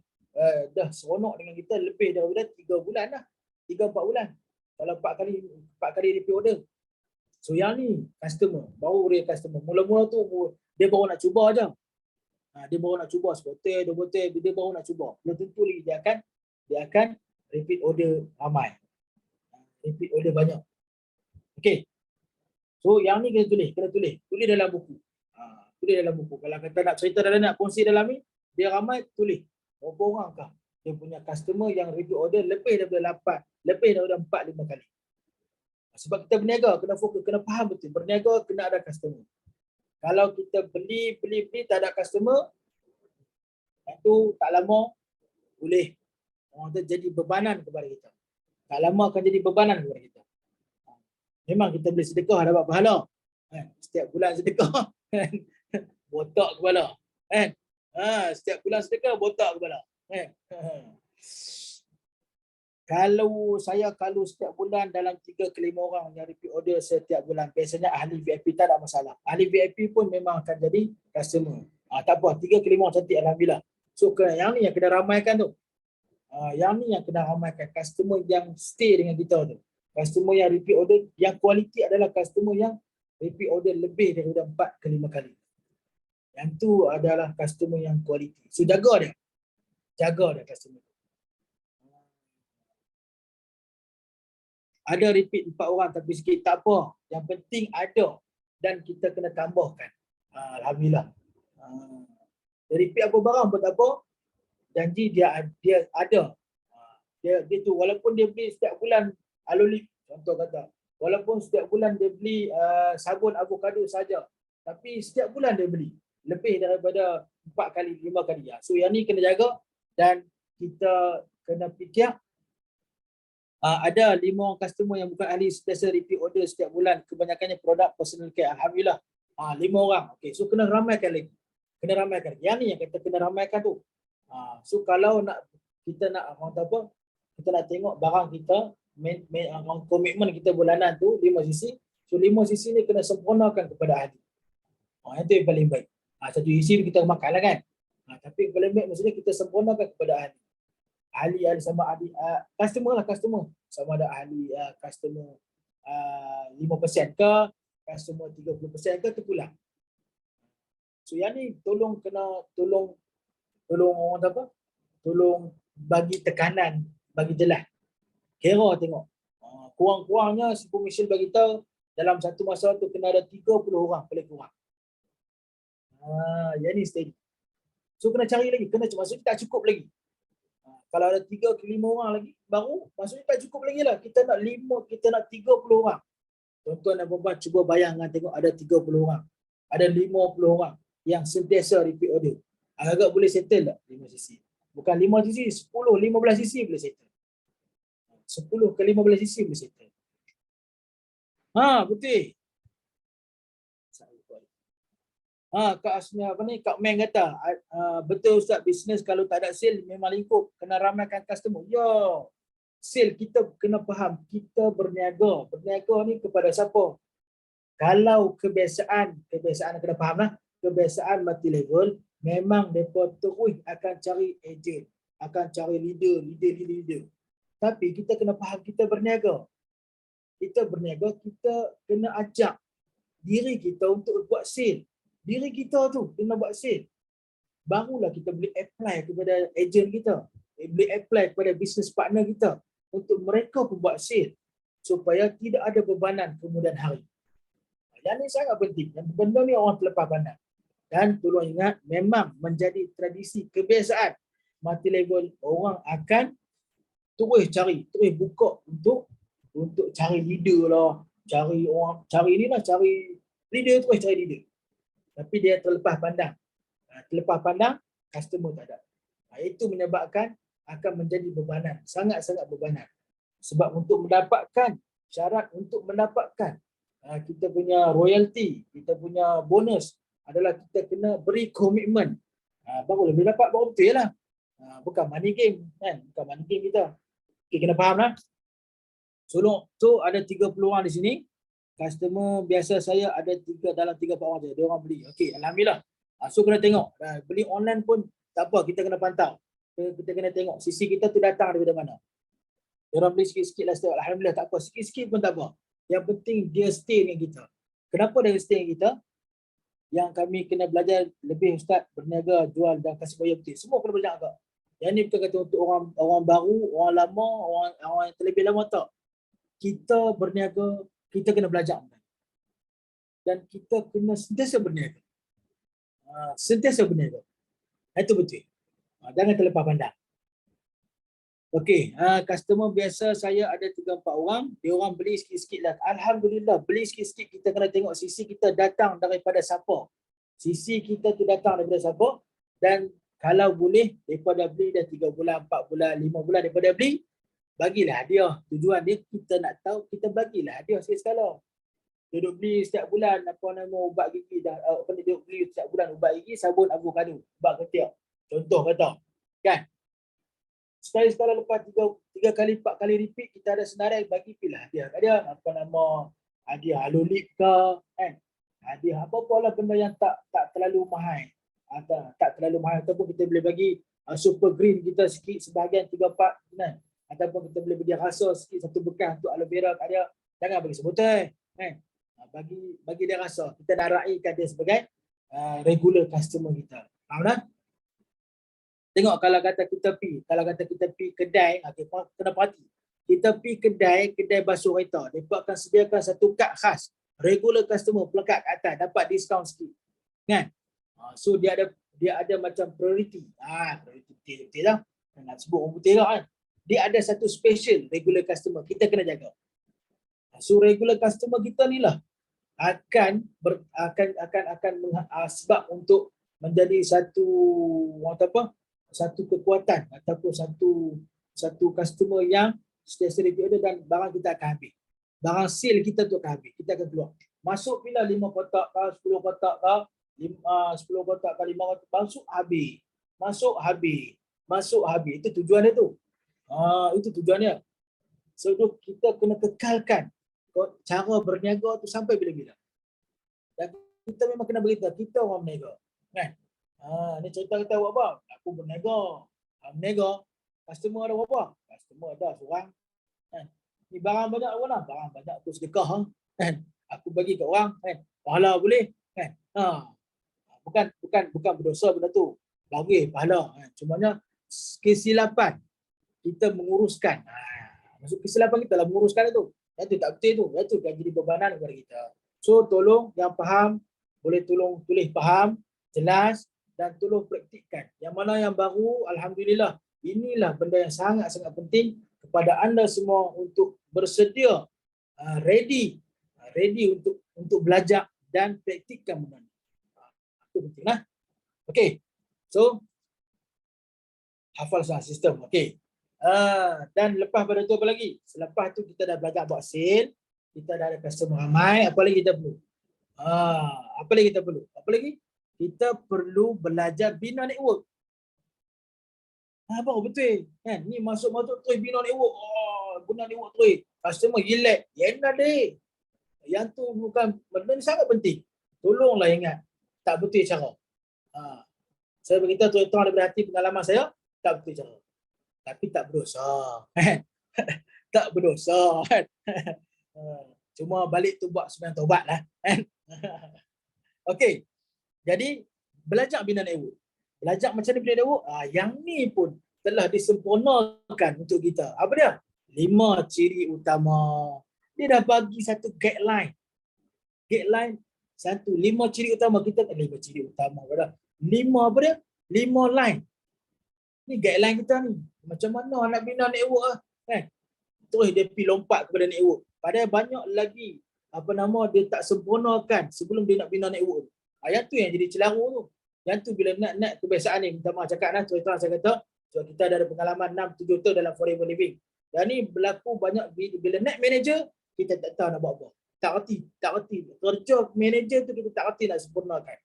seronok dengan kita lebih daripada 3 bulan dah. 3-4 bulan. Kalau 4 kali repeat order. So yang ni customer, baru real customer. Mula-mula tu dia baru nak cuba aja. Dia baru nak cuba sebotol, 2 botol, dia baru nak cuba. Belum tentu lagi dia akan repeat order ramai. Repeat order banyak. Okey. So yang ni kena tulis dalam buku. Tulis dalam buku. Kalau kita nak cerita dalam nak kongsi dalam ni, dia ramai tulis. Berapa orang kah dia punya customer yang repeat order lebih daripada 4-5 kali. Sebab kita berniaga kena fokus, kena faham betul. Berniaga kena ada customer. Kalau kita beli tak ada customer, itu tak lama boleh orang tu jadi bebanan kepada kita. Tak lama akan jadi bebanan kepada kita. Memang kita boleh sedekah dapat pahala. Setiap bulan sedekah. Botak kepala. Setiap bulan sedekah botak kepala. Kalau setiap bulan dalam 3 ke 5 orang yang repeat order setiap bulan, biasanya ahli VIP tak ada masalah. Ahli VIP pun memang akan jadi customer. Tak apa, 3 ke 5 orang cantik, alhamdulillah. So yang ni yang kena ramaikan tu. Yang ni yang kena ramaikan, customer yang stay dengan kita tu. Customer yang repeat order, yang kualiti adalah customer yang repeat order lebih daripada 4 ke 5 kali. Yang tu adalah customer yang kualiti. So jaga dia. Jaga dia customer. Ada repeat 4 orang tapi sikit, tak apa. Yang penting ada dan kita kena tambahkan. Alhamdulillah. Repeat apa barang pun tak apa. Janji dia ada. Dia tu walaupun dia beli setiap bulan alolip, contoh kata. Walaupun setiap bulan dia beli sabun avocado saja. Tapi setiap bulan dia beli lebih daripada 4 kali, 5 kali. So yang ni kena jaga dan kita kena fikir. Ada 5 orang customer yang bukan ahli sentiasa repeat order setiap bulan, kebanyakannya produk personal care. Alhamdulillah. 5 orang. Okey, so kena ramaikan lagi. Kena ramaikan. Yang ni yang kita kena ramaikan tu. So kalau kita nak kita nak tengok barang kita, komitmen kita bulanan tu 5 sisi. So 5 sisi ni kena sempurnakan kepada ahli. Itu yang paling baik. Satu sisi kita makanlah kan. Tapi paling baik maksudnya kita sempurnakan kepada ahli. Ahli sama ahli customer sama ada ahli customer 5% ke, customer 30% ke, terpulang. So yang ni tolong bagi tekanan, bagi jelas. Kira tengok. Kurang-kurangnya si komisil bagi tahu dalam satu masa tu kena ada 30 orang paling kurang. Yang ni steady. So kena cari lagi, maksudnya tak cukup lagi. Kalau ada 3 ke 5 orang lagi baru, maksudnya tak cukup lagi lah. Kita nak 30 orang. Tuan-tuan dan puan-puan cuba bayangkan, tengok ada 30 orang. Ada 50 orang yang sentiasa repeat order. Agak-agak boleh settle tak 5 sisi? Bukan 5 sisi, 10, 15 sisi boleh settle. 10 ke 15 sisi boleh settle. Betul. Kak Meng kata, betul Ustaz, bisnes kalau tak ada sale memang lingkup, kena ramaikan customer. Sale kita kena faham, kita berniaga. Berniaga ni kepada siapa? Kalau kebiasaan kena faham lah, kebiasaan multi level, memang mereka terus akan cari agent, akan cari leader. Tapi kita kena faham, kita berniaga. Kita kena ajak diri kita untuk buat sale. Diri kita tu kena buat sale. Barulah kita boleh apply kepada agent kita. Boleh apply kepada business partner kita untuk mereka pun buat sale supaya tidak ada bebanan kemudian hari. Yang ni sangat penting. Yang benda ni orang terlepas pandang. Dan tolong ingat, memang menjadi tradisi, kebiasaan multi level, orang akan terus buka untuk cari leader lah, cari leader. Tapi dia terlepas pandang. Customer tak ada. Itu menyebabkan akan menjadi bebanan, sangat-sangat bebanan. Sebab untuk mendapatkan syarat untuk mendapatkan kita punya royalty, kita punya bonus adalah kita kena beri komitmen. Baru lebih dapat, baru betul lah. Bukan money game kan, bukan money game kita. Okay, kena faham lah. So ada 30 orang di sini. Customer biasa saya ada dalam 3-4 orang je. Dia orang beli. Okey, alhamdulillah. So kena tengok. Beli online pun tak apa, kita kena pantau. Kita kena tengok sisi kita tu datang daripada mana. Dia orang beli sikit-sikit lah setiap. Alhamdulillah, tak apa. Sikit-sikit pun tak apa. Yang penting dia stay dengan kita. Kenapa dia stay dengan kita? Yang kami kena belajar lebih, Ustaz, berniaga, jual dan kasih bayar betul. Semua kena belajar agak. Yang ni bukan kata untuk orang baru, orang lama, orang yang terlebih lama, tak. Kita berniaga, kita kena belajar. Dan kita kena sentiasa berniaga. Itu betul. Jangan terlepas pandang. Okey, customer biasa saya ada 3-4 orang. Dia orang beli sikit-sikit lah. Alhamdulillah, beli sikit-sikit. Kita kena tengok sisi kita datang daripada siapa. Sisi kita tu datang daripada siapa. Dan kalau boleh, daripada beli dah 3 bulan, 4 bulan, 5 bulan daripada beli, bagilah hadiah. Tujuan dia kita nak tahu, kita bagilah hadiah sekali-sekala. Duduk beli setiap bulan apa nama ubat gigi dah, apa ni, duduk beli setiap bulan ubat gigi, sabun avocado, ubat ketiak. Contoh kata, kan? Sekali-sekala lepas 3 kali 4 kali repeat, kita ada senarai, bagi pilih hadiah kat dia, apa nama, hadiah alolip ke, kan? Hadiah apa-apalah benda yang tak terlalu mahal. Atau tak terlalu mahal, ataupun kita boleh bagi super green kita sikit sebahagian 3-4, kan? Ataupun kita boleh bagi rasa sikit satu bekas untuk aloe vera kat dia. Jangan bagi sebotol, kan? Bagi dia rasa. Kita nak raikan dia sebagai regular customer kita. Faham tak? Tengok kalau kata kita pi kedai, okay, kena perhati. Kita pi kedai basuh kereta, mereka akan sediakan satu kad khas, regular customer, pelekat kat atas, dapat diskaun sikit. Kan? So dia ada macam priority. Priority betul lah. Nak sebut orang putih lah kan. Dia ada satu special regular customer, kita kena jaga. So regular customer kita ni lah akan sebab untuk menjadi satu kekuatan ataupun satu customer yang sentiasa ada, dan barang kita akan habis. Barang sale kita tu akan habis. Kita akan keluar. Masuk bila 5 kotak ke, 10 kotak ke, 10 kotak ke 5 kotak, masuk habis. Itu tujuan dia tu. Itu tujuannya. So kita kena kekalkan cara berniaga tu sampai bila-bila. Dan kita memang kena beritahu kita orang berniaga. Kan? Ni cerita kita buat apa? Aku berniaga. Customer ada berapa? Customer ada seorang. Kan? Ni barang banyak mana? Barang banyak aku sedekah. Kan? Aku bagi kat orang. Kan? Pahala boleh. Kan? Bukan berdosa benda tu. Bagi pahala. Cumanya kesilapan kita menguruskan. Maksud kesilapan kita lah menguruskan itu. Yang tu tak betul tu. Yang tu kan jadi bebanan kepada kita. So tolong yang faham, boleh tolong tulis faham, jelas, dan tolong praktikkan. Yang mana yang baru, alhamdulillah, inilah benda yang sangat-sangat penting kepada anda semua untuk bersedia, ready untuk belajar dan praktikkan benda ni. Itu penting lah. Okey. So hafal soal sistem. Okey. Dan lepas pada tu apa lagi? Selepas tu kita dah belajar buat sale, kita dah ada customer ramai, apa lagi kita perlu? Apa lagi? Kita perlu belajar bina network. Baru betul. Kan? Ni masuk terus bina network. Guna network terus. Customer relax. Yang tu bukan, benda ni sangat penting. Tolonglah ingat. Tak betul cara. Saya beritahu tuan-tuan daripada hati pengalaman saya, tak betul cara. Tapi tak berdosa. Tak berdosa. Cuma balik tu buat sembahyang taubat lah. Okey. Jadi belajar bina network. Belajar macam mana bina network? Yang ni pun telah disempurnakan untuk kita. Apa dia? 5 ciri utama. Dia dah bagi satu guideline. Satu 5 ciri utama kita. 5 ciri utama. 5 apa dia? 5 line. Ni guideline kita ni. Macam mana nak bina network kan? Terus dia pergi lompat kepada network. Padahal banyak lagi dia tak sempurnakan sebelum dia nak bina network tu. Yang tu yang jadi celaru tu. Yang tu bila nak kebiasaan ni, minta maaf cakap cerita saya kata, so kita dah ada pengalaman 6-7 tahun dalam forever living. Dan ni berlaku banyak bila net manager, kita tak tahu nak buat apa. Tak reti. Kerja manager tu kita tak reti nak sempurnakan.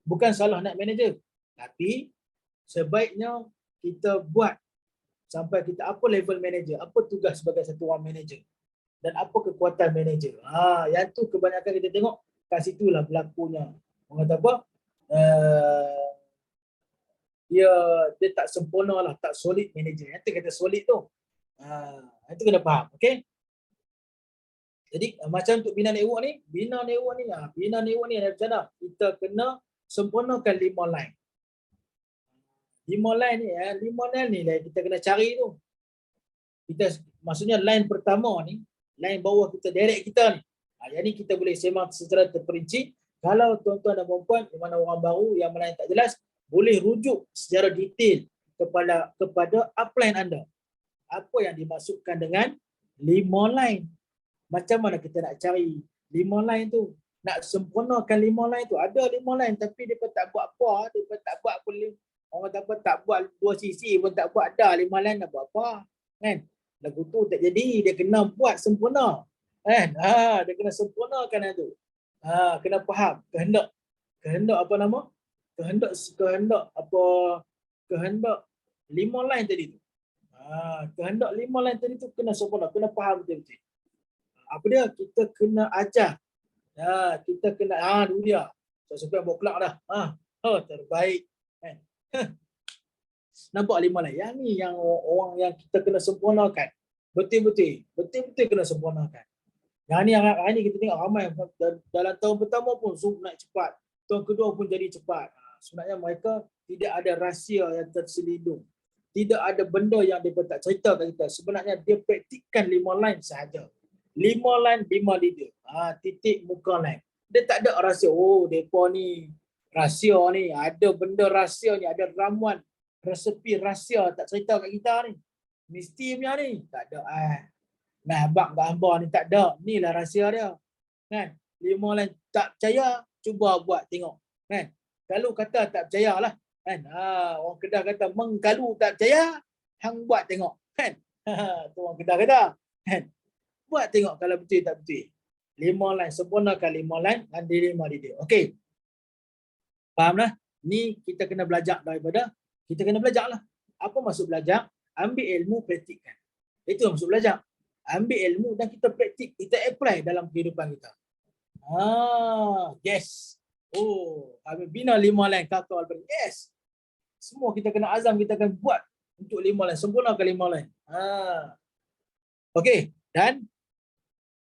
Bukan salah net manager. Tapi sebaiknya kita buat sampai kita apa level manager, apa tugas sebagai satu orang manager, dan apa kekuatan manager. Yang tu kebanyakan kita tengok kat situlah berlakunya. Orang kata apa? Dia tak sempurna lah, tak solid manager. Yang tu kata solid tu. Itu kena faham, okey? Jadi macam untuk bina network ni macam mana? Kita kena sempurnakan 5 line. 5 line ni lah kita kena cari tu. Maksudnya line pertama ni, line bawah kita, direct kita ni. Yang ni kita boleh sembang secara terperinci. Kalau tuan-tuan dan puan-puan, di mana orang baru yang mana yang tak jelas, boleh rujuk secara detail kepada upline anda. Apa yang dimaksudkan dengan 5 line? Macam mana kita nak cari 5 line tu? Nak sempurnakan 5 line tu. Ada 5 line tapi dia pun tak buat apa. Dia pun tak buat pun, orang tak buat 2 sisi pun tak buat. Dah 5 line nak buat apa? Kan? Lagu tu tak jadi, dia kena buat sempurna. Kan? Dia kena sempurnakan itu. Kena faham kehendak apa nama? Kehendak apa? Kehendak 5 line tadi tu. Kehendak 5 line tadi tu kena sempurna, kena faham betul-betul. Apa dia? Kita kena ajar. Kita kena dulu dia. Sampai buat kelak dah. Terbaik. Kan? Nampak 5 line. Yang ni yang orang yang kita kena sempurnakan. Betul-betul kena sempurnakan. Yang ni hari ni kita tengok ramai dalam tahun pertama pun Zoom naik cepat. Tahun kedua pun jadi cepat. Sebenarnya mereka tidak ada rahsia yang terselindung. Tidak ada benda yang dia tak cerita kat kita. Sebenarnya dia praktikkan 5 line sahaja. 5 line, 5 leader. Titik muka line. Dia tak ada rahsia. Oh, depa ni rahsia ni. Ada benda rahsia ni. Ada ramuan, resepi rahsia tak cerita kat kita ni. Mesti punya ni. Tak ada. Nah, abang gambar ni tak ada. Inilah rahsia dia. Kan? 5 line tak percaya, cuba buat tengok. Kan? Kalau kata tak percayalah. Kan? Orang Kedah kata mengkalu tak percaya, hang buat tengok. Kan? Tu orang Kedah kata. Kan? Buat tengok kalau betul tak betul. 5 line, sempurnakan 5 line dan 5 dia. Okey. Faham lah? Ni kita kena belajar daripada, kita kena belajar lah. Apa maksud belajar? Ambil ilmu, praktikkan. Itu maksud belajar. Ambil ilmu dan kita praktik, kita apply dalam kehidupan kita. Yes. Kami bina 5 line kakak Albert. Yes. Semua kita kena azam, kita akan buat untuk 5 line, sempurnakan 5 line. Okey, dan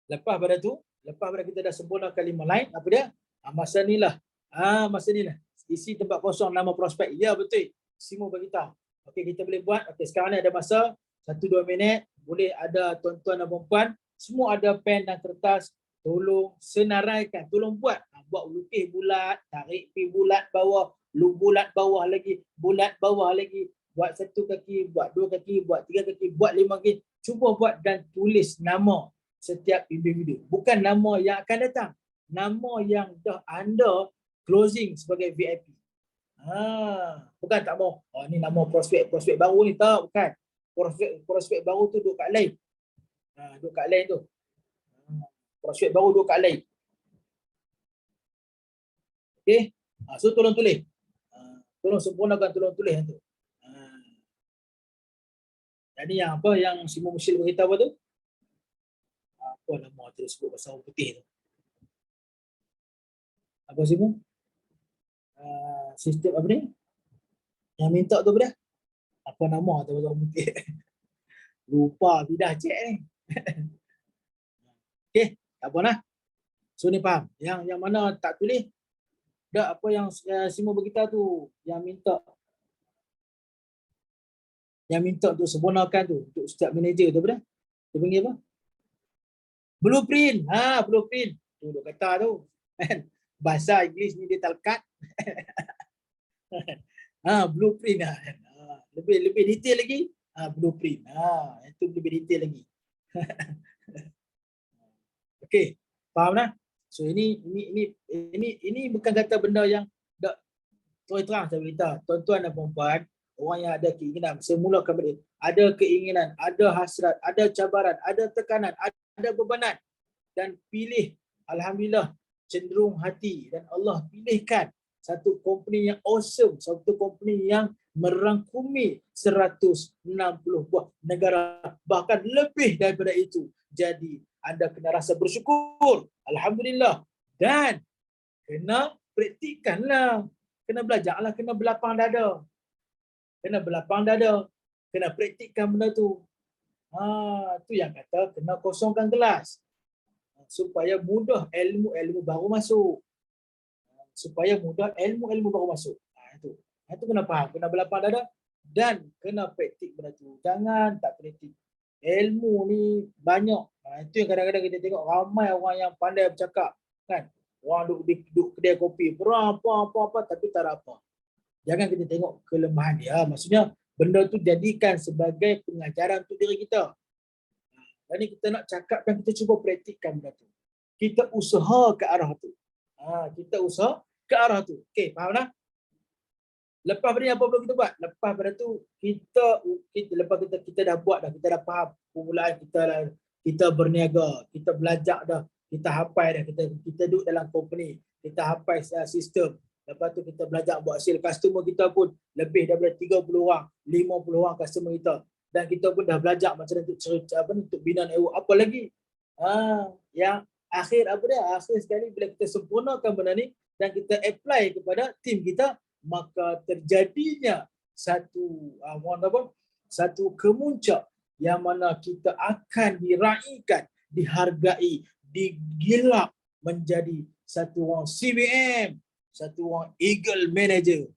lepas pada kita dah sempurnakan 5 line, apa dia? Masa ni lah. Isi tempat kosong nama prospek. Ya, betul. Semua bagi tahu. Okey, kita boleh buat. Okey, sekarang ni ada masa 1-2 minit. Boleh ada tuan-tuan dan puan-puan, semua ada pen dan kertas. Tolong senaraikan, tolong buat. Buat lukis bulat, tarik pi bulat bawah, bulat bawah lagi, bulat bawah lagi. Buat 1 kaki, buat 2 kaki, buat 3 kaki, buat 5 kaki. Cuba buat dan tulis nama setiap individu. Bukan nama yang akan datang. Nama yang dah anda closing sebagai VIP. Bukan tak mau. Ni nama prospek baru ni, tak, bukan. Prospek baru tu duduk kat lain. Duduk kat lain tu. Prospek baru duduk kat lain. Okey. So tolong tulis. Tolong sempurnakan, tolong tulis tu. Jadi yang apa yang Simon Musyil beritahu apa tu? Apa nama tu sebut pasal orang putih tu? Apa Simon? Sistem apa ni? Yang minta tu apa dia? Apa nama tu orang putih? Lupa, tidak cek ni. Okey, tak apa lah. So ni faham. Yang mana tak tulis, dah apa yang Simon beritahu tu, yang minta untuk sempurnakan tu, untuk setiap manager tu apa dia? Dia panggil apa? Blueprint. Blueprint. Tu duk kata tu. Bahasa Inggeris ni dia talkat. Blueprint lah. Lebih detail lagi. Blueprint. Itu lebih detail lagi. Okey, faham lah? So ini bukan kata benda yang tak terang saya beritahu. Tuan-tuan dan puan-puan, orang yang ada keinginan, semula kembali, ada keinginan, ada hasrat, ada cabaran, ada tekanan, ada bebanan, dan pilih, alhamdulillah, cenderung hati, dan Allah pilihkan satu company yang awesome, satu company yang merangkumi 160 buah negara, bahkan lebih daripada itu. Jadi anda kena rasa bersyukur, alhamdulillah, dan kena praktikkanlah, kena belajarlah, kena berlapang dada, kena praktikkan benda tu. Tu yang kata kena kosongkan kelas supaya mudah ilmu baru masuk. Itu kena faham, kena berlapang dada dan kena praktik benda tu. Jangan tak praktik. Ilmu ni banyak. Itu yang kadang-kadang kita tengok ramai orang yang pandai bercakap, kan? Orang duduk kedai kopi, apa tapi tak ada apa. Jangan kita tengok kelemahan dia. Maksudnya benda tu jadikan sebagai pengajaran untuk diri kita. Jadi kita nak cakap dan kita cuba praktikkan benda tu. Kita usaha ke arah tu. Okey, faham tak? Lepas pada ni apa perlu kita buat? Lepas pada tu lepas kita dah buat dah, kita dah faham permulaan kita berniaga, kita belajar dah, kita hafal dah, kita duduk dalam company, kita hafal sistem. Lepas tu kita belajar buat sale. Customer kita pun lebih daripada 30 orang, 50 orang customer kita. Dan kita pun dah belajar macam untuk bina network. Apa lagi? Yang akhir apa dia? Akhir sekali bila kita sempurnakan benda ni dan kita apply kepada tim kita, maka terjadinya satu kemuncak yang mana kita akan diraikan, dihargai, digilap menjadi satu orang CBM, satu orang Eagle Manager.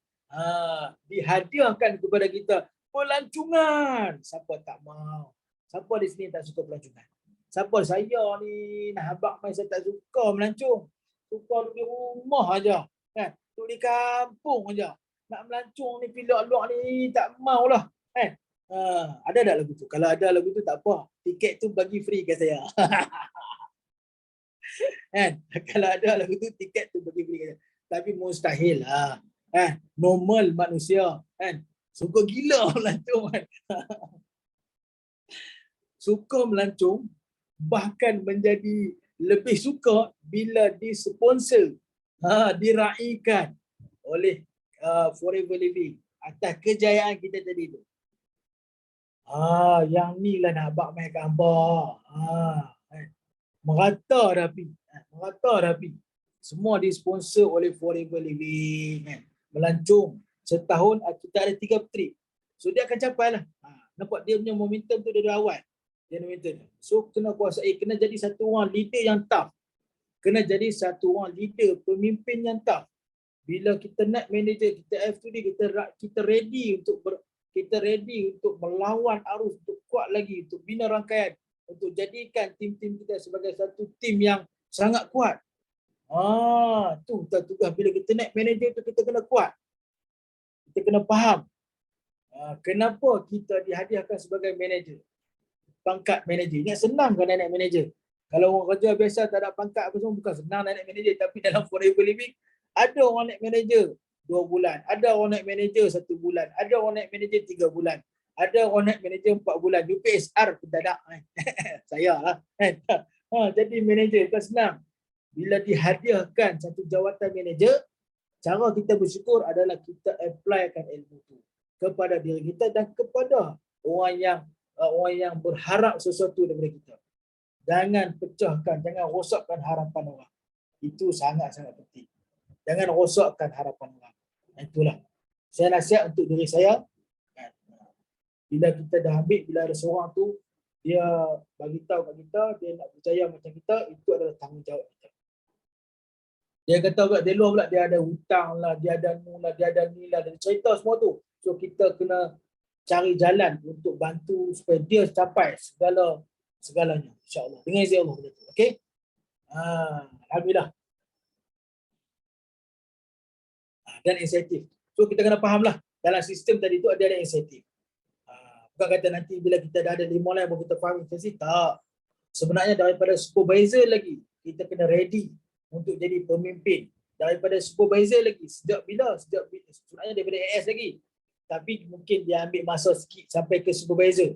Dihadiahkan kepada kita pelancongan. Siapa tak mau? Siapa di sini tak suka pelancongan? Siapa saya ni nak habaq main, saya tak suka melancong. Suka duduk di rumah aja. Kan? Duduk di kampung aja. Nak melancong ni, pergi luar ni tak maulah. Kan? Ada tak lagu tu? Kalau ada lagu tu tak apa. Tiket tu bagi free kat saya. Kan? Kalau ada lagu tu, tiket tu bagi free kat saya. Tapi mustahil lah. Normal manusia. Kan? Suka gila melancong. Kan? Suka melancong bahkan menjadi lebih suka bila disponsor, diraikan oleh Forever Living atas kejayaan kita tadi tu. Yang ni lah nak abang main gambar. Merata rapi. Semua disponsor oleh Forever Living. Melancong setahun kita ada 3 trip. So dia akan capai lah. Nampak dia punya momentum tu dari awal. Dia momentum. So kena kuasai, kena jadi satu orang leader yang tough. Kena jadi satu orang leader, pemimpin yang tough. Bila kita nak manager, kita F2D, kita ready untuk melawan arus, untuk kuat lagi, untuk bina rangkaian, untuk jadikan tim-tim kita sebagai satu tim yang sangat kuat. Tu tugas bila kita nak manager tu, kita kena kuat. Kita kena faham kenapa kita dihadiahkan sebagai manager. Pangkat manager. Ingat senang kan naik manager. Kalau orang kerja biasa tak ada pangkat apa semua, bukan senang naik manager. Tapi dalam Forever Living, ada orang naik manager 2 bulan. Ada orang naik manager 1 bulan. Ada orang naik manager 3 bulan. Ada orang naik manager 4 bulan. UPSR pun tak ada. Saya lah. Jadi manager bukan senang. Bila dihadiahkan satu jawatan manager, cara kita bersyukur adalah kita applykan ilmu itu kepada diri kita dan kepada orang yang berharap sesuatu daripada kita. Jangan pecahkan, jangan rosakkan harapan orang. Itu sangat-sangat penting. Jangan rosakkan harapan orang. Itulah. Saya nasihat untuk diri saya. Bila kita dah ambil, bila ada seorang tu, dia bagi tahu kat kita, dia nak percaya macam kita, itu adalah tanggungjawab kita. Dia kata pula, dia luar pula, dia ada hutang lah, dia ada ni lah, dia ada ni lah, dia cerita semua tu. So kita kena cari jalan untuk bantu supaya dia capai segalanya, insya-Allah. Dengan izin Allah. Okey? Alhamdulillah. Dan insentif. So kita kena fahamlah dalam sistem tadi tu ada insentif. Bukan kata nanti bila kita dah ada 5 lain baru kita faham insentif. Tak. Sebenarnya daripada supervisor lagi kita kena ready untuk jadi pemimpin. Daripada supervisor lagi sejak sebenarnya daripada AS lagi. Tapi mungkin dia ambil masa sikit sampai ke supervisor.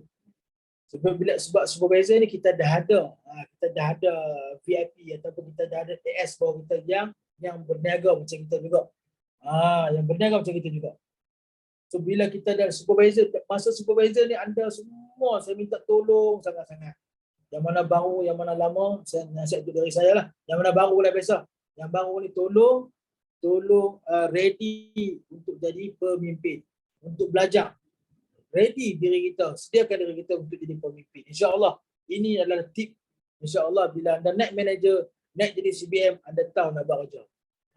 Sebab supervisor ni kita dah ada VIP ataupun kita dah ada AS baru kita yang berniaga macam kita juga. Yang berniaga macam kita juga. So bila kita dah supervisor, masa supervisor ni anda semua saya minta tolong sangat-sangat. Yang mana baru, yang mana lama, saya nasihat dari saya lah. Yang mana baru lah biasa. Yang baru ni tolong ready untuk jadi pemimpin. Untuk belajar. Ready diri kita, sediakan diri kita untuk jadi pemimpin. InsyaAllah, ini adalah tip. InsyaAllah, bila anda naik manager, naik jadi CBM, anda tahu nak buat kerja.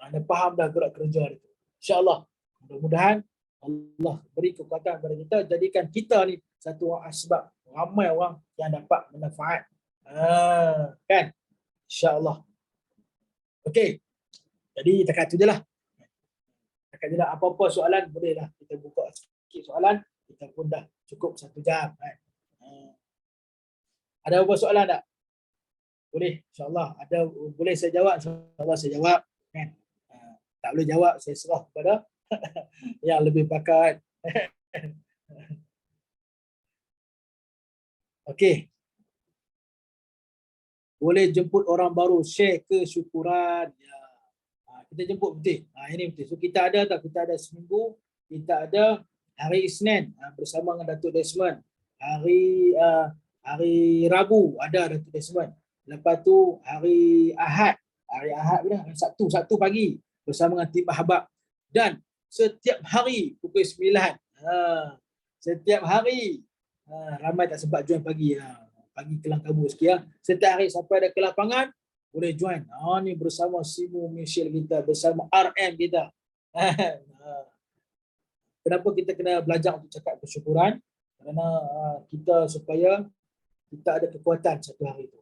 Anda faham dah gerak kerja itu. InsyaAllah, mudah-mudahan Allah beri kekuatan kepada kita, jadikan kita ni satu orang asbab, ramai orang yang dapat manfaat. Kan? InsyaAllah. Okey. Jadi, takat tu je lah. Apa-apa soalan bolehlah kita buka sikit soalan, kita pun dah cukup 1 jam kan. Ada apa soalan tak? Boleh, insya-Allah. Ada boleh saya jawab, insya-Allah saya jawab kan. Tak boleh jawab, saya serah kepada yang lebih bakat. Okey. Boleh jemput orang baru, share kesyukuran. Ya. Kita jemput betul. Ini betul. So kita ada tak? Kita ada seminggu. Kita ada hari Isnin bersama dengan Datuk Desmond. Hari Rabu ada Datuk Desmond. Lepas tu hari Ahad. Hari Ahad bila? Sabtu pagi bersama dengan tim Ahbab. Dan setiap hari pukul 9. Setiap hari. Ramai tak sempat join pagi. Pagi kelang kabut sikit ya. Setiap hari sampai ada ke lapangan, boleh join. Ni bersama Simu Michelle kita, bersama RM kita. Kenapa kita kena belajar untuk cakap kesyukuran? Kerana kita supaya kita ada kekuatan satu hari itu.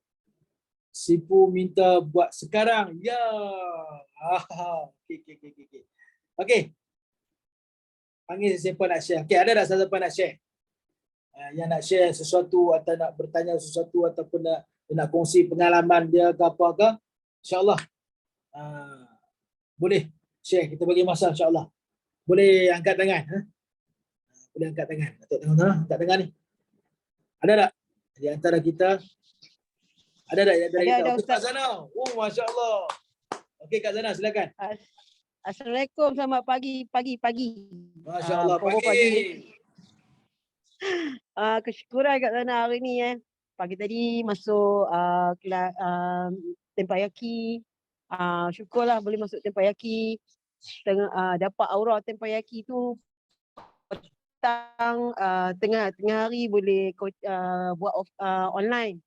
Sipu minta buat sekarang. Ya. Okey. Panggil siapa nak share. Okey, ada tak siapa nak share? Yang nak share sesuatu atau nak bertanya sesuatu ataupun nak kongsi pengalaman dia ke apa ke, insyaAllah boleh share. Kita bagi masa insyaAllah. Boleh angkat tangan. Boleh angkat tangan. Datuk tengok sana, angkat tangan ni. Ada tak di antara kita? Ada tak di antara kita? Okey, Kak Zana. Oh, Masya Allah. Okey, Kak Zana, silakan. Assalamualaikum, selamat pagi. Masya Allah, pagi. Kesyukuran kat sana hari ni Pagi tadi masuk kelas tempayaki. Syukurlah boleh masuk tempayaki. Dapat aura tempayaki tu petang tengah hari boleh buat online.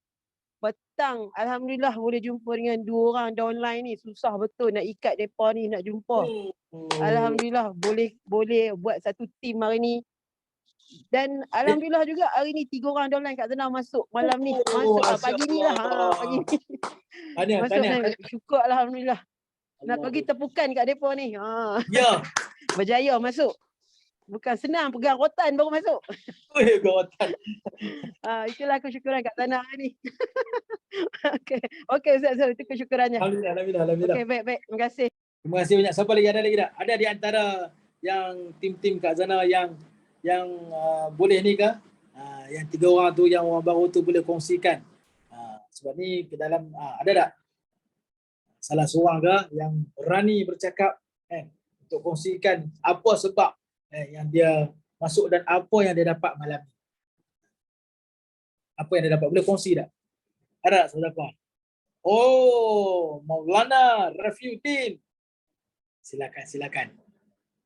Petang alhamdulillah boleh jumpa dengan 2 orang downline ni. Susah betul nak ikat depa ni nak jumpa. Alhamdulillah boleh buat satu team hari ni. Dan alhamdulillah juga hari ni 3 orang downline kat sana masuk malam ni. Masuk pagi ni lah. Pagi ni. Masuk. Syukur alhamdulillah. Nak bagi tepukan kat depa ni. Ya. Berjaya masuk. Bukan senang pegang rotan baru masuk. Rotan. Itulah kesyukuran kat tanah ni. Okey Ustaz, itu kesyukurannya. Alhamdulillah. Okey, baik. Terima kasih. Terima kasih banyak. Siapa lagi? Ada lagi tak? Ada di antara yang tim-tim Kak Zana yang boleh ni ke? Yang 3 orang tu, yang orang baru tu boleh kongsikan. Sebab ni ke dalam ada tak? Salah seorang ke yang berani bercakap untuk kongsikan apa sebab yang dia masuk dan apa yang dia dapat malam ni. Apa yang dia dapat? Boleh kongsi tak? Ada tak siapa? Oh, Maulana Rafiuddin. Silakan.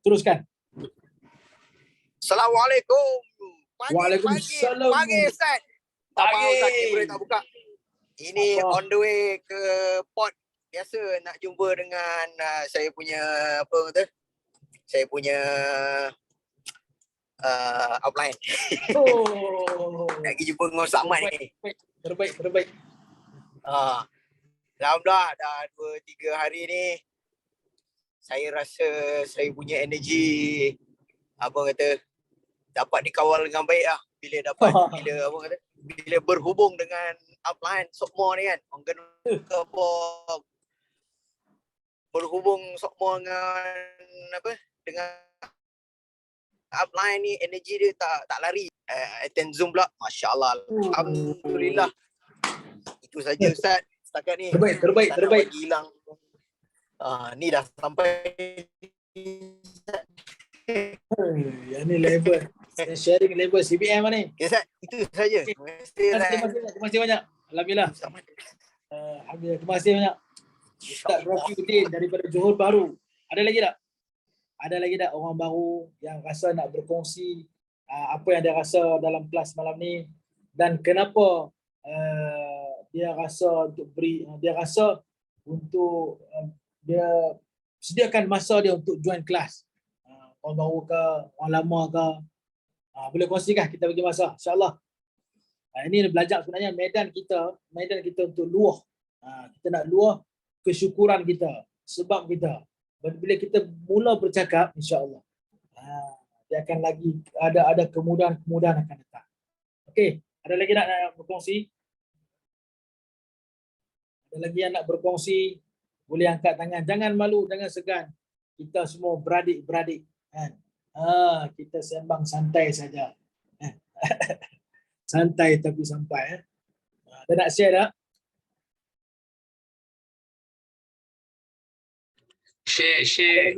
Teruskan. Assalamualaikum. Waalaikumsalam. Pagi Ustaz. Pagi Ustaz ni boleh tak buka? Ini on the way ke port. Biasa nak jumpa dengan saya punya apa kata? Saya punya outline. Nak pergi jumpa dengan Ustaz ni. Terbaik. Alhamdulillah dah 2-3 hari ni saya rasa saya punya energi apa kata dapat dikawal dengan baik lah. Bila berhubung dengan upline sokmo ni kan. Orang kena berhubung sokmo dengan upline ni, energi dia tak lari. Attend Zoom pula. Masya-Allah. Alhamdulillah. Itu saja Ustaz setakat ni. Terbaik. Hilang. Ni dah sampai Yang ni level sharing level CBM ni. Okay, Ustaz, itu saja. Terima kasih banyak. Alhamdulillah. Terima kasih banyak. Ustaz Rafiuddin daripada Johor Bahru. Ada lagi tak orang baru yang rasa nak berkongsi apa yang dia rasa dalam kelas malam ni dan kenapa dia rasa dia sediakan masa dia untuk join kelas. Orang baru ke, orang lama ke, boleh kongsikan, kita bagi masa insya-Allah. Ini belajar sebenarnya medan kita untuk luah. Kita nak luah kesyukuran kita, sebab kita bila kita mula bercakap insya-Allah dia akan lagi ada kemudahan akan datang. Okey, ada lagi nak berkongsi? Ada lagi yang nak berkongsi? Boleh angkat tangan. Jangan malu, jangan segan. Kita semua beradik-beradik. Kan? Kita sembang santai saja. Santai tapi sampai. Ada nak share tak? Share.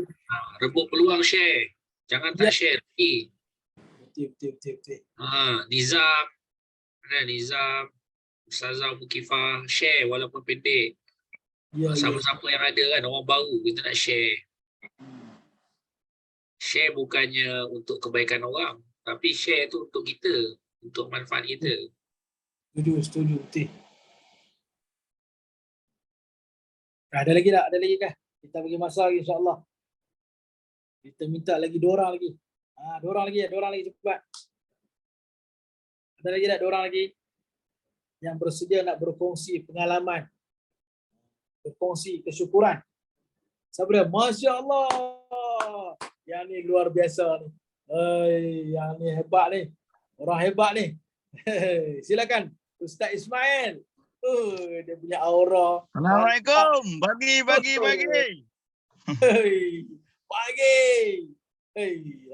Rebut peluang share. Jangan tak Ya. share lagi. Betul. Nizam, Nizam, Ustazah Mukifah, share walaupun pendek. Ya. Siapa-siapa yang ada kan, orang baru kita nak share. Share bukannya untuk kebaikan orang, tapi share tu untuk kita, untuk manfaat kita. Setuju. Betul. Ada lagi tak? Ada lagi kah? Kita bagi masa lagi insya-Allah. Kita minta lagi 2 orang lagi. 2 orang lagi cepat. Ada lagi tak 2 orang lagi yang bersedia nak berkongsi pengalaman, berkongsi kesyukuran? Siapa dia? Masya Allah. Yang ni luar biasa ni. Yang ni hebat ni. Orang hebat ni. Silakan Ustaz Ismail. Dia punya aura. Assalamualaikum. Bagi. Pagi.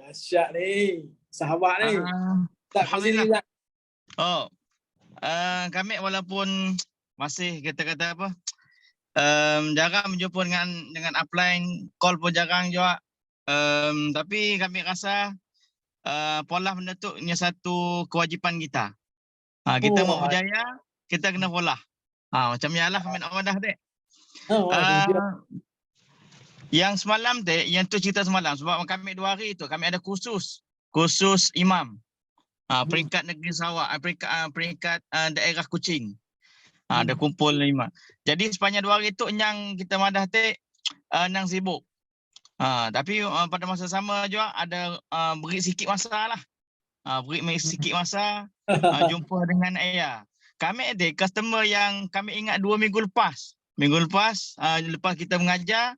Asyik ni. Sahabat ni. Alhamdulillah. Kami walaupun masih kata-kata apa, jarang berjumpa dengan upline, call pun jarang juga. Tapi kami rasa pola benda tu nya satu kewajipan kita. Kita mau berjaya, kita kena pola. Macam yalah kami nak wadah dek. Yang semalam dek, yang tu cerita semalam sebab kami 2 hari tu kami ada khusus imam. Peringkat negeri Sarawak, peringkat daerah Kuching. Ada kumpul 5. Jadi sepanjang 2 hari tu yang kita madah dek nang sibuk. Tapi pada masa sama juga ada beri sikit masa lah. Beri sikit masa jumpa dengan ayah. Kami ada customer yang kami ingat 2 minggu lepas. Lepas kita mengajar,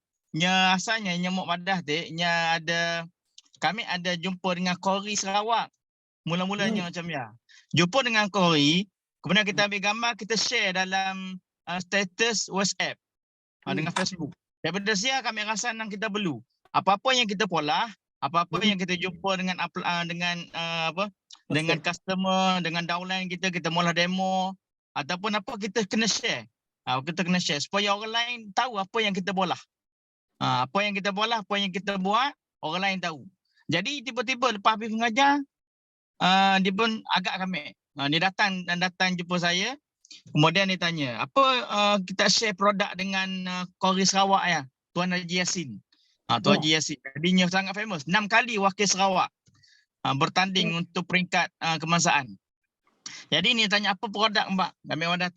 asalnya nyamuk madah dek, kami ada jumpa dengan Kori Sarawak. Mula-mulanya macam ya. Jumpa dengan Kori, kemudian kita ambil gambar, kita share dalam status WhatsApp dengan Facebook. Daripada siang kami rasa nang kita perlu. Apa-apa yang kita pola, apa-apa yang kita jumpa dengan dengan customer, dengan downline kita mula demo ataupun apa kita kena share. Kita kena share supaya orang lain tahu apa yang kita pola. Apa yang kita pola, apa yang kita buat, orang lain tahu. Jadi tiba-tiba lepas habis mengajar, dia pun agak kami. Dia datang jumpa saya. Kemudian dia tanya, apa kita share produk dengan Kori Sarawak ya, Tuan Haji Yassin. Tuan Haji Yassin. Jadinya sangat famous. 6 kali wakil Sarawak bertanding untuk peringkat kebangsaan. Jadi ni tanya apa produk mbak? Kami wadah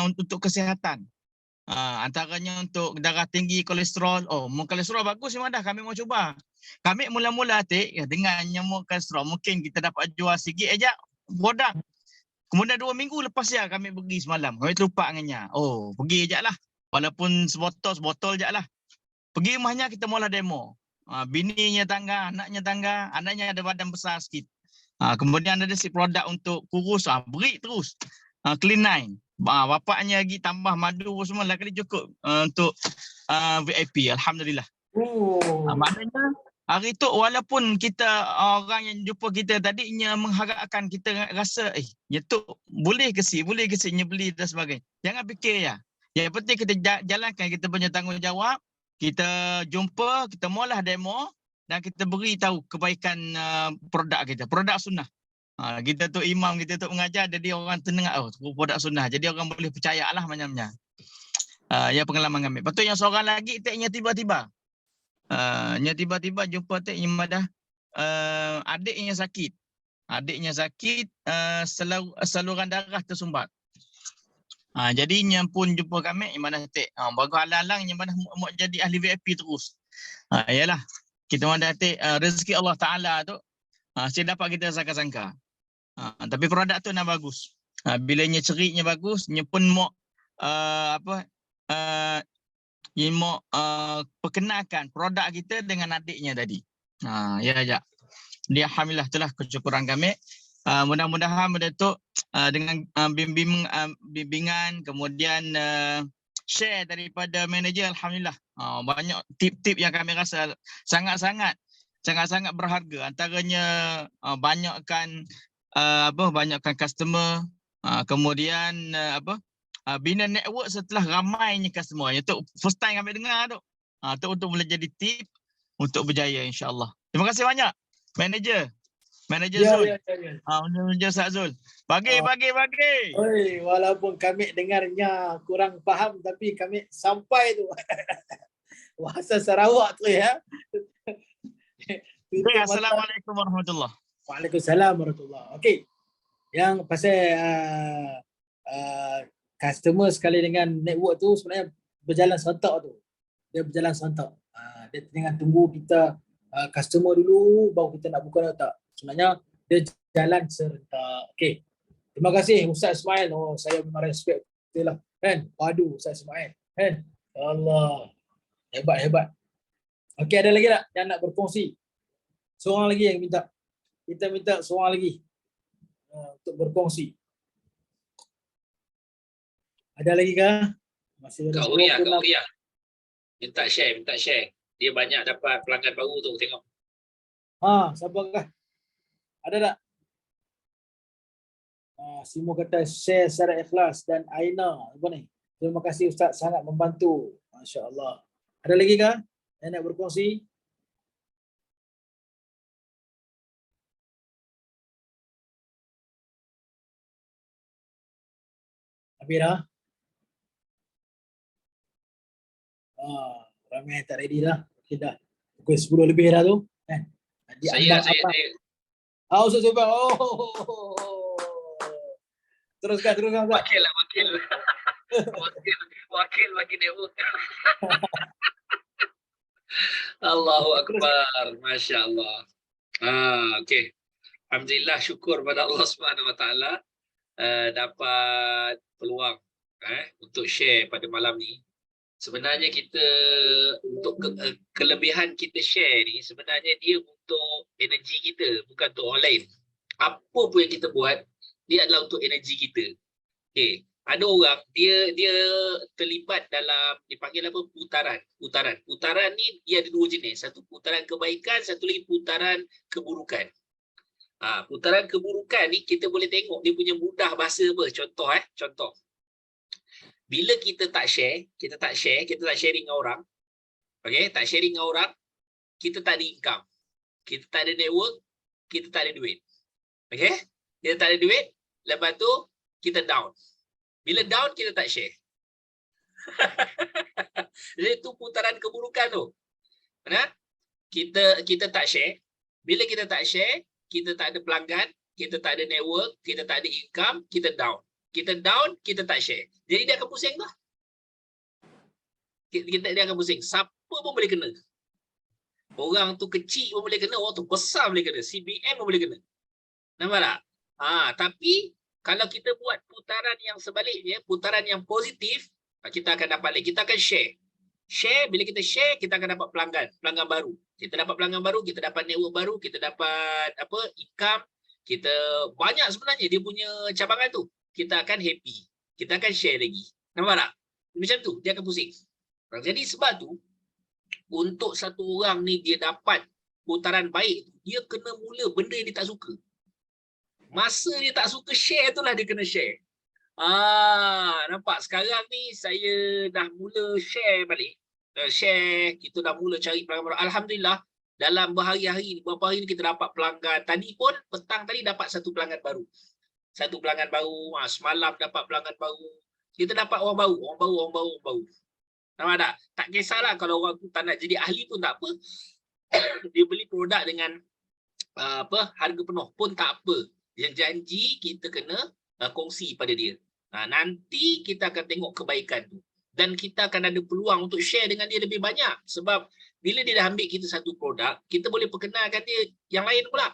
untuk kesihatan. Antaranya untuk darah tinggi, kolesterol. Kolesterol bagus memang dah kami mau cuba. Kami mula-mula dengan nyamuk kolesterol mungkin kita dapat jual sikit aja produk. Kemudian 2 minggu lepas ya kami pergi semalam. Kami terlupa dengannya. Pergi aja lah. Walaupun sebotol je lah. Pergi rumahnya kita mula demo. Bininya tangga, anaknya ada badan besar sikit. Kemudian ada si produk untuk kurus, beri terus. Clean 9. Bapaknya lagi tambah madu semua lah kali cukup untuk VIP. Alhamdulillah. Maknanya hari tu walaupun kita orang yang jumpa kita tadinya mengharapkan, kita rasa ya tu boleh ke si beli dan sebagainya. Jangan fikir ya. Yang penting kita jalankan kita punya tanggungjawab. Kita jumpa, kita mula demo dan kita beri tahu kebaikan produk kita, produk sunnah. Kita tu imam, kita tu mengajar, jadi orang tenang produk sunnah. Jadi orang boleh percayalah macamnya. Ya pengalaman kami. Lepas tu yang seorang lagi teknya tiba-tiba jumpa teknya madah adiknya sakit, saluran darah tersumbat. Jadinya pun jumpa kami yang mana bagus halang-halang yang mana mau jadi ahli VIP terus. Yalah kita mana rezeki Allah Taala tu saya dapat kita sangka-sangka. Tapi produk tu nak bagus. Bilanya ceriknya bagus, nya pun mau perkenalkan produk kita dengan adiknya tadi. Ya. Dia alhamdulillah itulah kesyukuran kami. Mudah-mudahan benda tu dengan bimbingan kemudian share daripada manager, alhamdulillah banyak tip-tip yang kami rasa sangat-sangat sangat-sangat berharga. Antaranya banyakkan banyakkan customer, kemudian bina network setelah ramainya customer. Itu first time kami dengar tu. Tu untuk boleh jadi tip untuk berjaya insya-Allah. Terima kasih banyak manager. Manager Ya, Zul. ya, ya, ya. Manager Ustaz Zul. Bagi. Oi, walaupun kami dengarnya kurang faham tapi kami sampai tu. Bahasa Sarawak tu ya. Tutup Okay, mata. Assalamualaikum warahmatullahi. Waalaikumsalam warahmatullahi. Okey. Yang pasal customer sekali dengan network tu sebenarnya berjalan serentak tu. Dia berjalan serentak. Dia tengah tunggu kita customer dulu baru kita nak buka tak. Sebenarnya dia jalan serentak. Okey. Terima kasih Ustaz Ismail. Oh, saya memang respect betul lah. Kan? Padu Ustaz Ismail. Kan? Allah. Hebat. Okey, ada lagi tak yang nak berkongsi? Seorang lagi yang minta. Kita minta seorang lagi untuk berkongsi. Ada lagi kah? Masih ada Kak Uria. Minta share. Dia banyak dapat pelanggan baru tu, tengok. Siapakah? Ada tak? Simo kata share secara ikhlas dan Aina. Apa ni? Terima kasih Ustaz, sangat membantu. Masya Allah. Ada lagi kah yang nak berkongsi? Amira? Ramai tak ready dah. Okay, dah. Pukul 10 lebih dah tu. Saya Ustaz Subhan. Teruskan Ustaz. Wakil bagi network. Allahu Akbar. Masya Allah. Okey. Alhamdulillah, syukur pada Allah Subhanahu Wa Taala dapat peluang untuk share pada malam ni. Sebenarnya kita untuk kelebihan kita share ni sebenarnya dia untuk energi kita, bukan untuk orang lain. Apa pun yang kita buat, dia adalah untuk energi kita. Okey, ada orang dia terlibat dalam dipanggil apa? Putaran ni dia ada dua jenis. Satu putaran kebaikan, satu lagi putaran keburukan. Putaran keburukan ni kita boleh tengok dia punya mudah bahasa apa. Contoh. Bila kita tak share sharing dengan orang. Okey, tak sharing dengan orang, kita tak ada income. Kita tak ada network, kita tak ada duit. Okey? Kita tak ada duit, lepas tu kita down. Bila down kita tak share. Jadi itu putaran keburukan tu. Benar? Kita tak share. Bila kita tak share, kita tak ada pelanggan, kita tak ada network, kita tak ada income, kita down. Kita down, kita tak share. Jadi dia akan pusing lah. Dia akan pusing. Siapa pun boleh kena. Orang tu kecil pun boleh kena, orang tu besar boleh kena. CBM pun boleh kena. Nampak tak? Tapi kalau kita buat putaran yang sebaliknya, putaran yang positif, kita akan dapat lagi. Kita akan share. Bila kita share, kita akan dapat pelanggan baru. Kita dapat pelanggan baru, kita dapat network baru, kita dapat income. Kita banyak sebenarnya dia punya cabangan tu. Kita akan happy. Kita akan share lagi. Nampak tak? Macam tu, dia akan pusing. Jadi sebab tu, untuk satu orang ni dia dapat putaran baik, dia kena mula benda yang dia tak suka. Masa dia tak suka share tu lah dia kena share. Nampak sekarang ni saya dah mula share balik. Kita dah mula cari pelanggan baru. Alhamdulillah, dalam berhari-hari ni, beberapa hari ni kita dapat pelanggan. Tadi pun, petang tadi dapat satu pelanggan baru. Semalam dapat pelanggan baru. Kita dapat orang baru. Nampak tak? Tak kisahlah kalau orang tu tak nak jadi ahli pun tak apa. Dia beli produk dengan harga penuh pun tak apa. Yang janji kita kena kongsi pada dia. Nanti kita akan tengok kebaikan tu. Dan kita akan ada peluang untuk share dengan dia lebih banyak. Sebab bila dia dah ambil kita satu produk, kita boleh perkenalkan dia yang lain pula.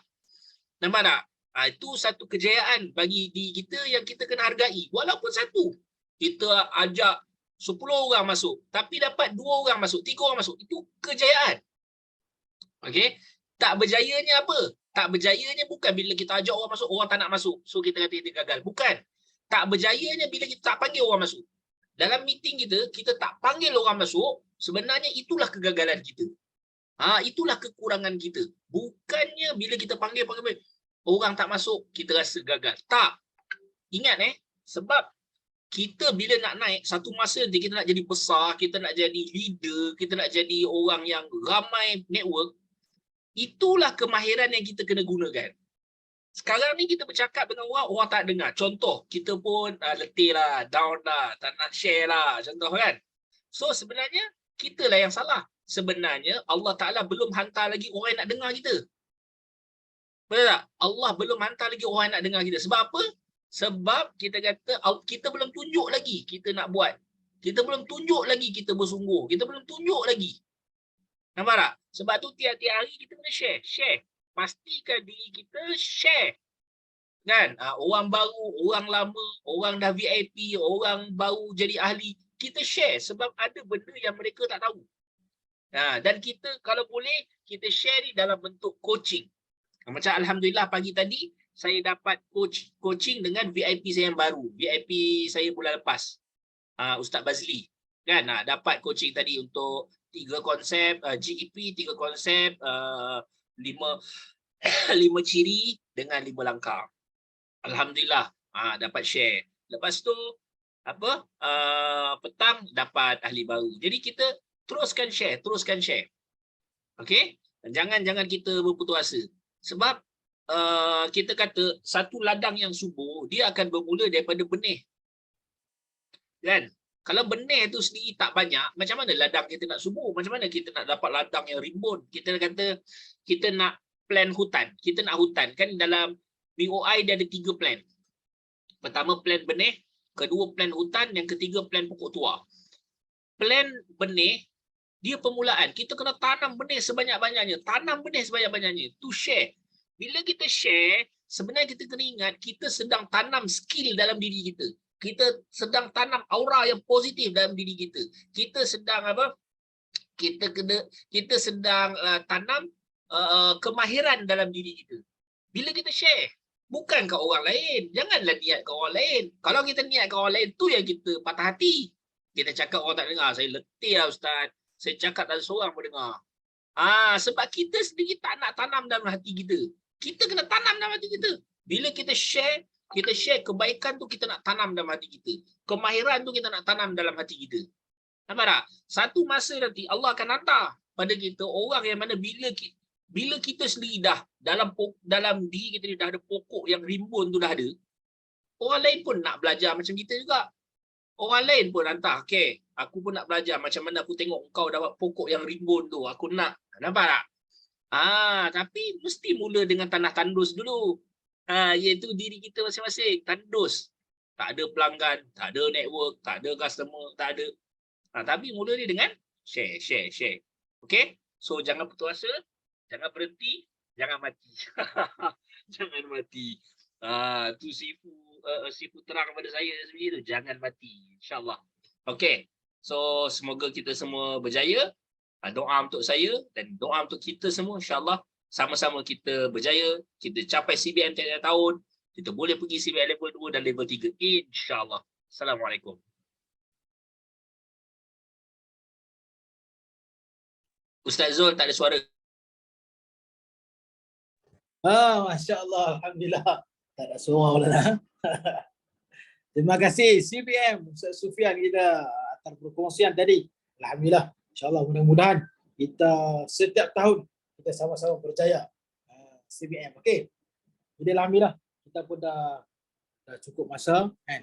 Nampak tak? Itu satu kejayaan bagi diri kita yang kita kena hargai. Walaupun satu, kita ajak 10 orang masuk, tapi dapat 2 orang masuk, 3 orang masuk. Itu kejayaan. Okey? Tak berjayanya apa? Tak berjayanya bukan bila kita ajak orang masuk, orang tak nak masuk. So kita kata kita gagal. Bukan. Tak berjayanya bila kita tak panggil orang masuk. Dalam meeting kita tak panggil orang masuk, sebenarnya itulah kegagalan kita. Itulah kekurangan kita. Bukannya bila kita panggil orang tak masuk, kita rasa gagal. Tak. Ingat sebab kita bila nak naik, satu masa nanti kita nak jadi besar, kita nak jadi leader, kita nak jadi orang yang ramai network, itulah kemahiran yang kita kena gunakan. Sekarang ni kita bercakap dengan orang tak dengar. Contoh, kita pun letih lah, down lah, tak nak share lah. Contoh kan. So sebenarnya, kita lah yang salah. Sebenarnya Allah Ta'ala belum hantar lagi orang yang nak dengar kita. Betul tak? Allah belum hantar lagi orang yang nak dengar kita. Sebab apa? Sebab kita kata, kita belum tunjuk lagi kita nak buat. Kita belum tunjuk lagi kita bersungguh. Kita belum tunjuk lagi. Nampak tak? Sebab tu tiap-tiap hari kita kena share. Pastikan diri kita share. Kan? Orang baru, orang lama, orang dah VIP, orang baru jadi ahli. Kita share sebab ada benda yang mereka tak tahu. Dan kita kalau boleh, kita share ni dalam bentuk coaching. Macam Alhamdulillah pagi tadi, saya dapat coaching dengan VIP saya yang baru. VIP saya bulan lepas. Ustaz Bazli. Kan? Dapat coaching tadi untuk 3 konsep, GEP, 3 konsep, 5 ciri dengan 5 langkah. Alhamdulillah, dapat share. Lepas tu, petang dapat ahli baru. Jadi kita teruskan share. Okey? Jangan kita berputus asa. Sebab kita kata satu ladang yang subur, dia akan bermula daripada benih. Kan? Kalau benih tu sendiri tak banyak, macam mana ladang kita nak subur? Macam mana kita nak dapat ladang yang rimbun? Kita kata kita nak plan hutan. Kita nak hutan. Kan dalam BOI dia ada 3 plan. Pertama plan benih, kedua plan hutan, yang ketiga plan pokok tua. Plan benih, dia permulaan. Kita kena tanam benih sebanyak-banyaknya. Tu share. Bila kita share, sebenarnya kita kena ingat, kita sedang tanam skill dalam diri kita. Kita sedang tanam aura yang positif dalam diri kita. Kita sedang Kita sedang tanam kemahiran dalam diri kita. Bila kita share, bukan ke orang lain. Janganlah niat ke orang lain. Kalau kita niat ke orang lain, tu yang kita patah hati. Kita cakap orang tak dengar. Saya letih lah Ustaz. Saya cakap tak ada seorang pun dengar. Sebab kita sendiri tak nak tanam dalam hati kita. Kita kena tanam dalam hati kita. Bila kita share kebaikan tu kita nak tanam dalam hati kita. Kemahiran tu kita nak tanam dalam hati kita. Nampak tak? Satu masa nanti Allah akan hantar pada kita orang yang mana bila kita sendiri dah dalam diri kita dah ada pokok yang rimbun tu dah ada, orang lain pun nak belajar macam kita juga. Orang lain pun hantar, okay, aku pun nak belajar macam mana aku tengok kau dapat pokok yang rimbun tu, aku nak. Nampak tak? Tapi mesti mula dengan tanah tandus dulu. Iaitu diri kita masing-masing, tandus. Tak ada pelanggan, tak ada network, tak ada customer, tak ada. Tapi mula ni dengan share. Okay? So jangan putus asa, jangan berhenti, jangan mati. Jangan mati. Tu sifu terang pada saya sebenarnya tu, jangan mati, insyaAllah. Okay, so semoga kita semua berjaya. Doa untuk saya dan doa untuk kita semua, insyaAllah sama-sama kita berjaya, kita capai CBM tiap tahun, kita boleh pergi CBM level 2 dan level 3, insyaAllah. Assalamualaikum. Ustaz Zul tak ada suara. Masya Allah, Alhamdulillah. Tak ada suara pula dah. Terima kasih CBM Ustaz Sufian kita atas perkongsian tadi. Alhamdulillah. InsyaAllah mudah-mudahan kita setiap tahun kita sama-sama berjaya CBM. Okey. Jadi Alhamdulillah kita pun dah cukup masa kan.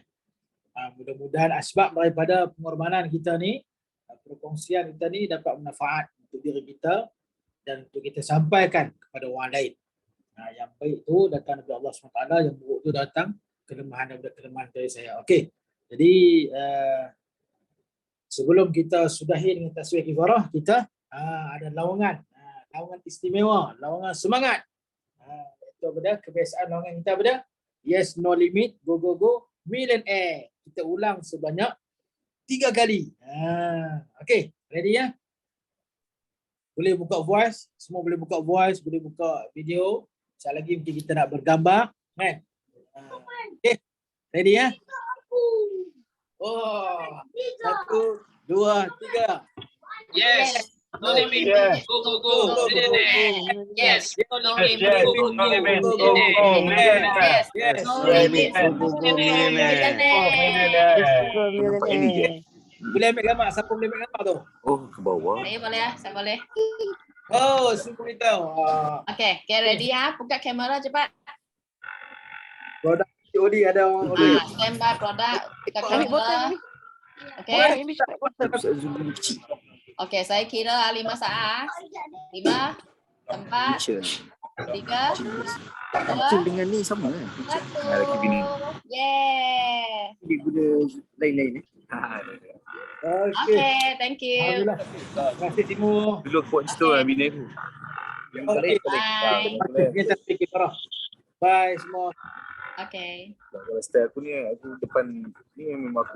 Mudah-mudahan asbab daripada pengorbanan kita ni, perkongsian kita ni dapat bermanfaat untuk diri kita dan untuk kita sampaikan kepada orang lain. Yang baik tu datang daripada Allah SWT, yang buruk tu datang kelemahan daripada kelemahan dari saya. Okey. Jadi sebelum kita sudahi dengan tasbih kifarah, kita ada lawangan istimewa, lawangan semangat. Itu benda kebiasaan lawangan kita benda yes, no limit, go go go, millionaire. Kita ulang sebanyak 3 kali. Okey, ready ya? Boleh buka voice, semua boleh buka voice, boleh buka video. Sekali lagi mungkin kita nak bergambar, kan? Okey, ready ya? Oh, 1, 2, 3. Yes. No limit. Yes. Go, go, go. Millionaire. Yes. No limit. Yes. Go, go, No limit. go. Go, go, millionaire. Yes. Yes. No Yes. limit. Yes. Go, go, millionaire. Oh, millionaire. Millionaire. Boleh ambil gambar. Siapa boleh ambil gambar tu? Oh, ke bawah. Saya boleh ya, saya boleh. Oh, Sri beritahu. Okay, ready ya. Buka kamera cepat. Produk COD ada orang order. Stand by produk. Buka Ambil botol kamera. ni. Okay. Ini cepat botol. Okay, saya kira 5 saat. 5, 4, 3, 2, dengan ni sama kan? 1. Dengan lelaki bini. Yeah. Dia guna lain-lain. Okey. Okay, thank you. Alhamdulillah. Terima kasih Timur. Dulu aku buat cerita dengan bini aku. Okey. Bye. Kita fikir parah. Bye semua. Okay. Kalau style aku ni, aku depan ni memang aku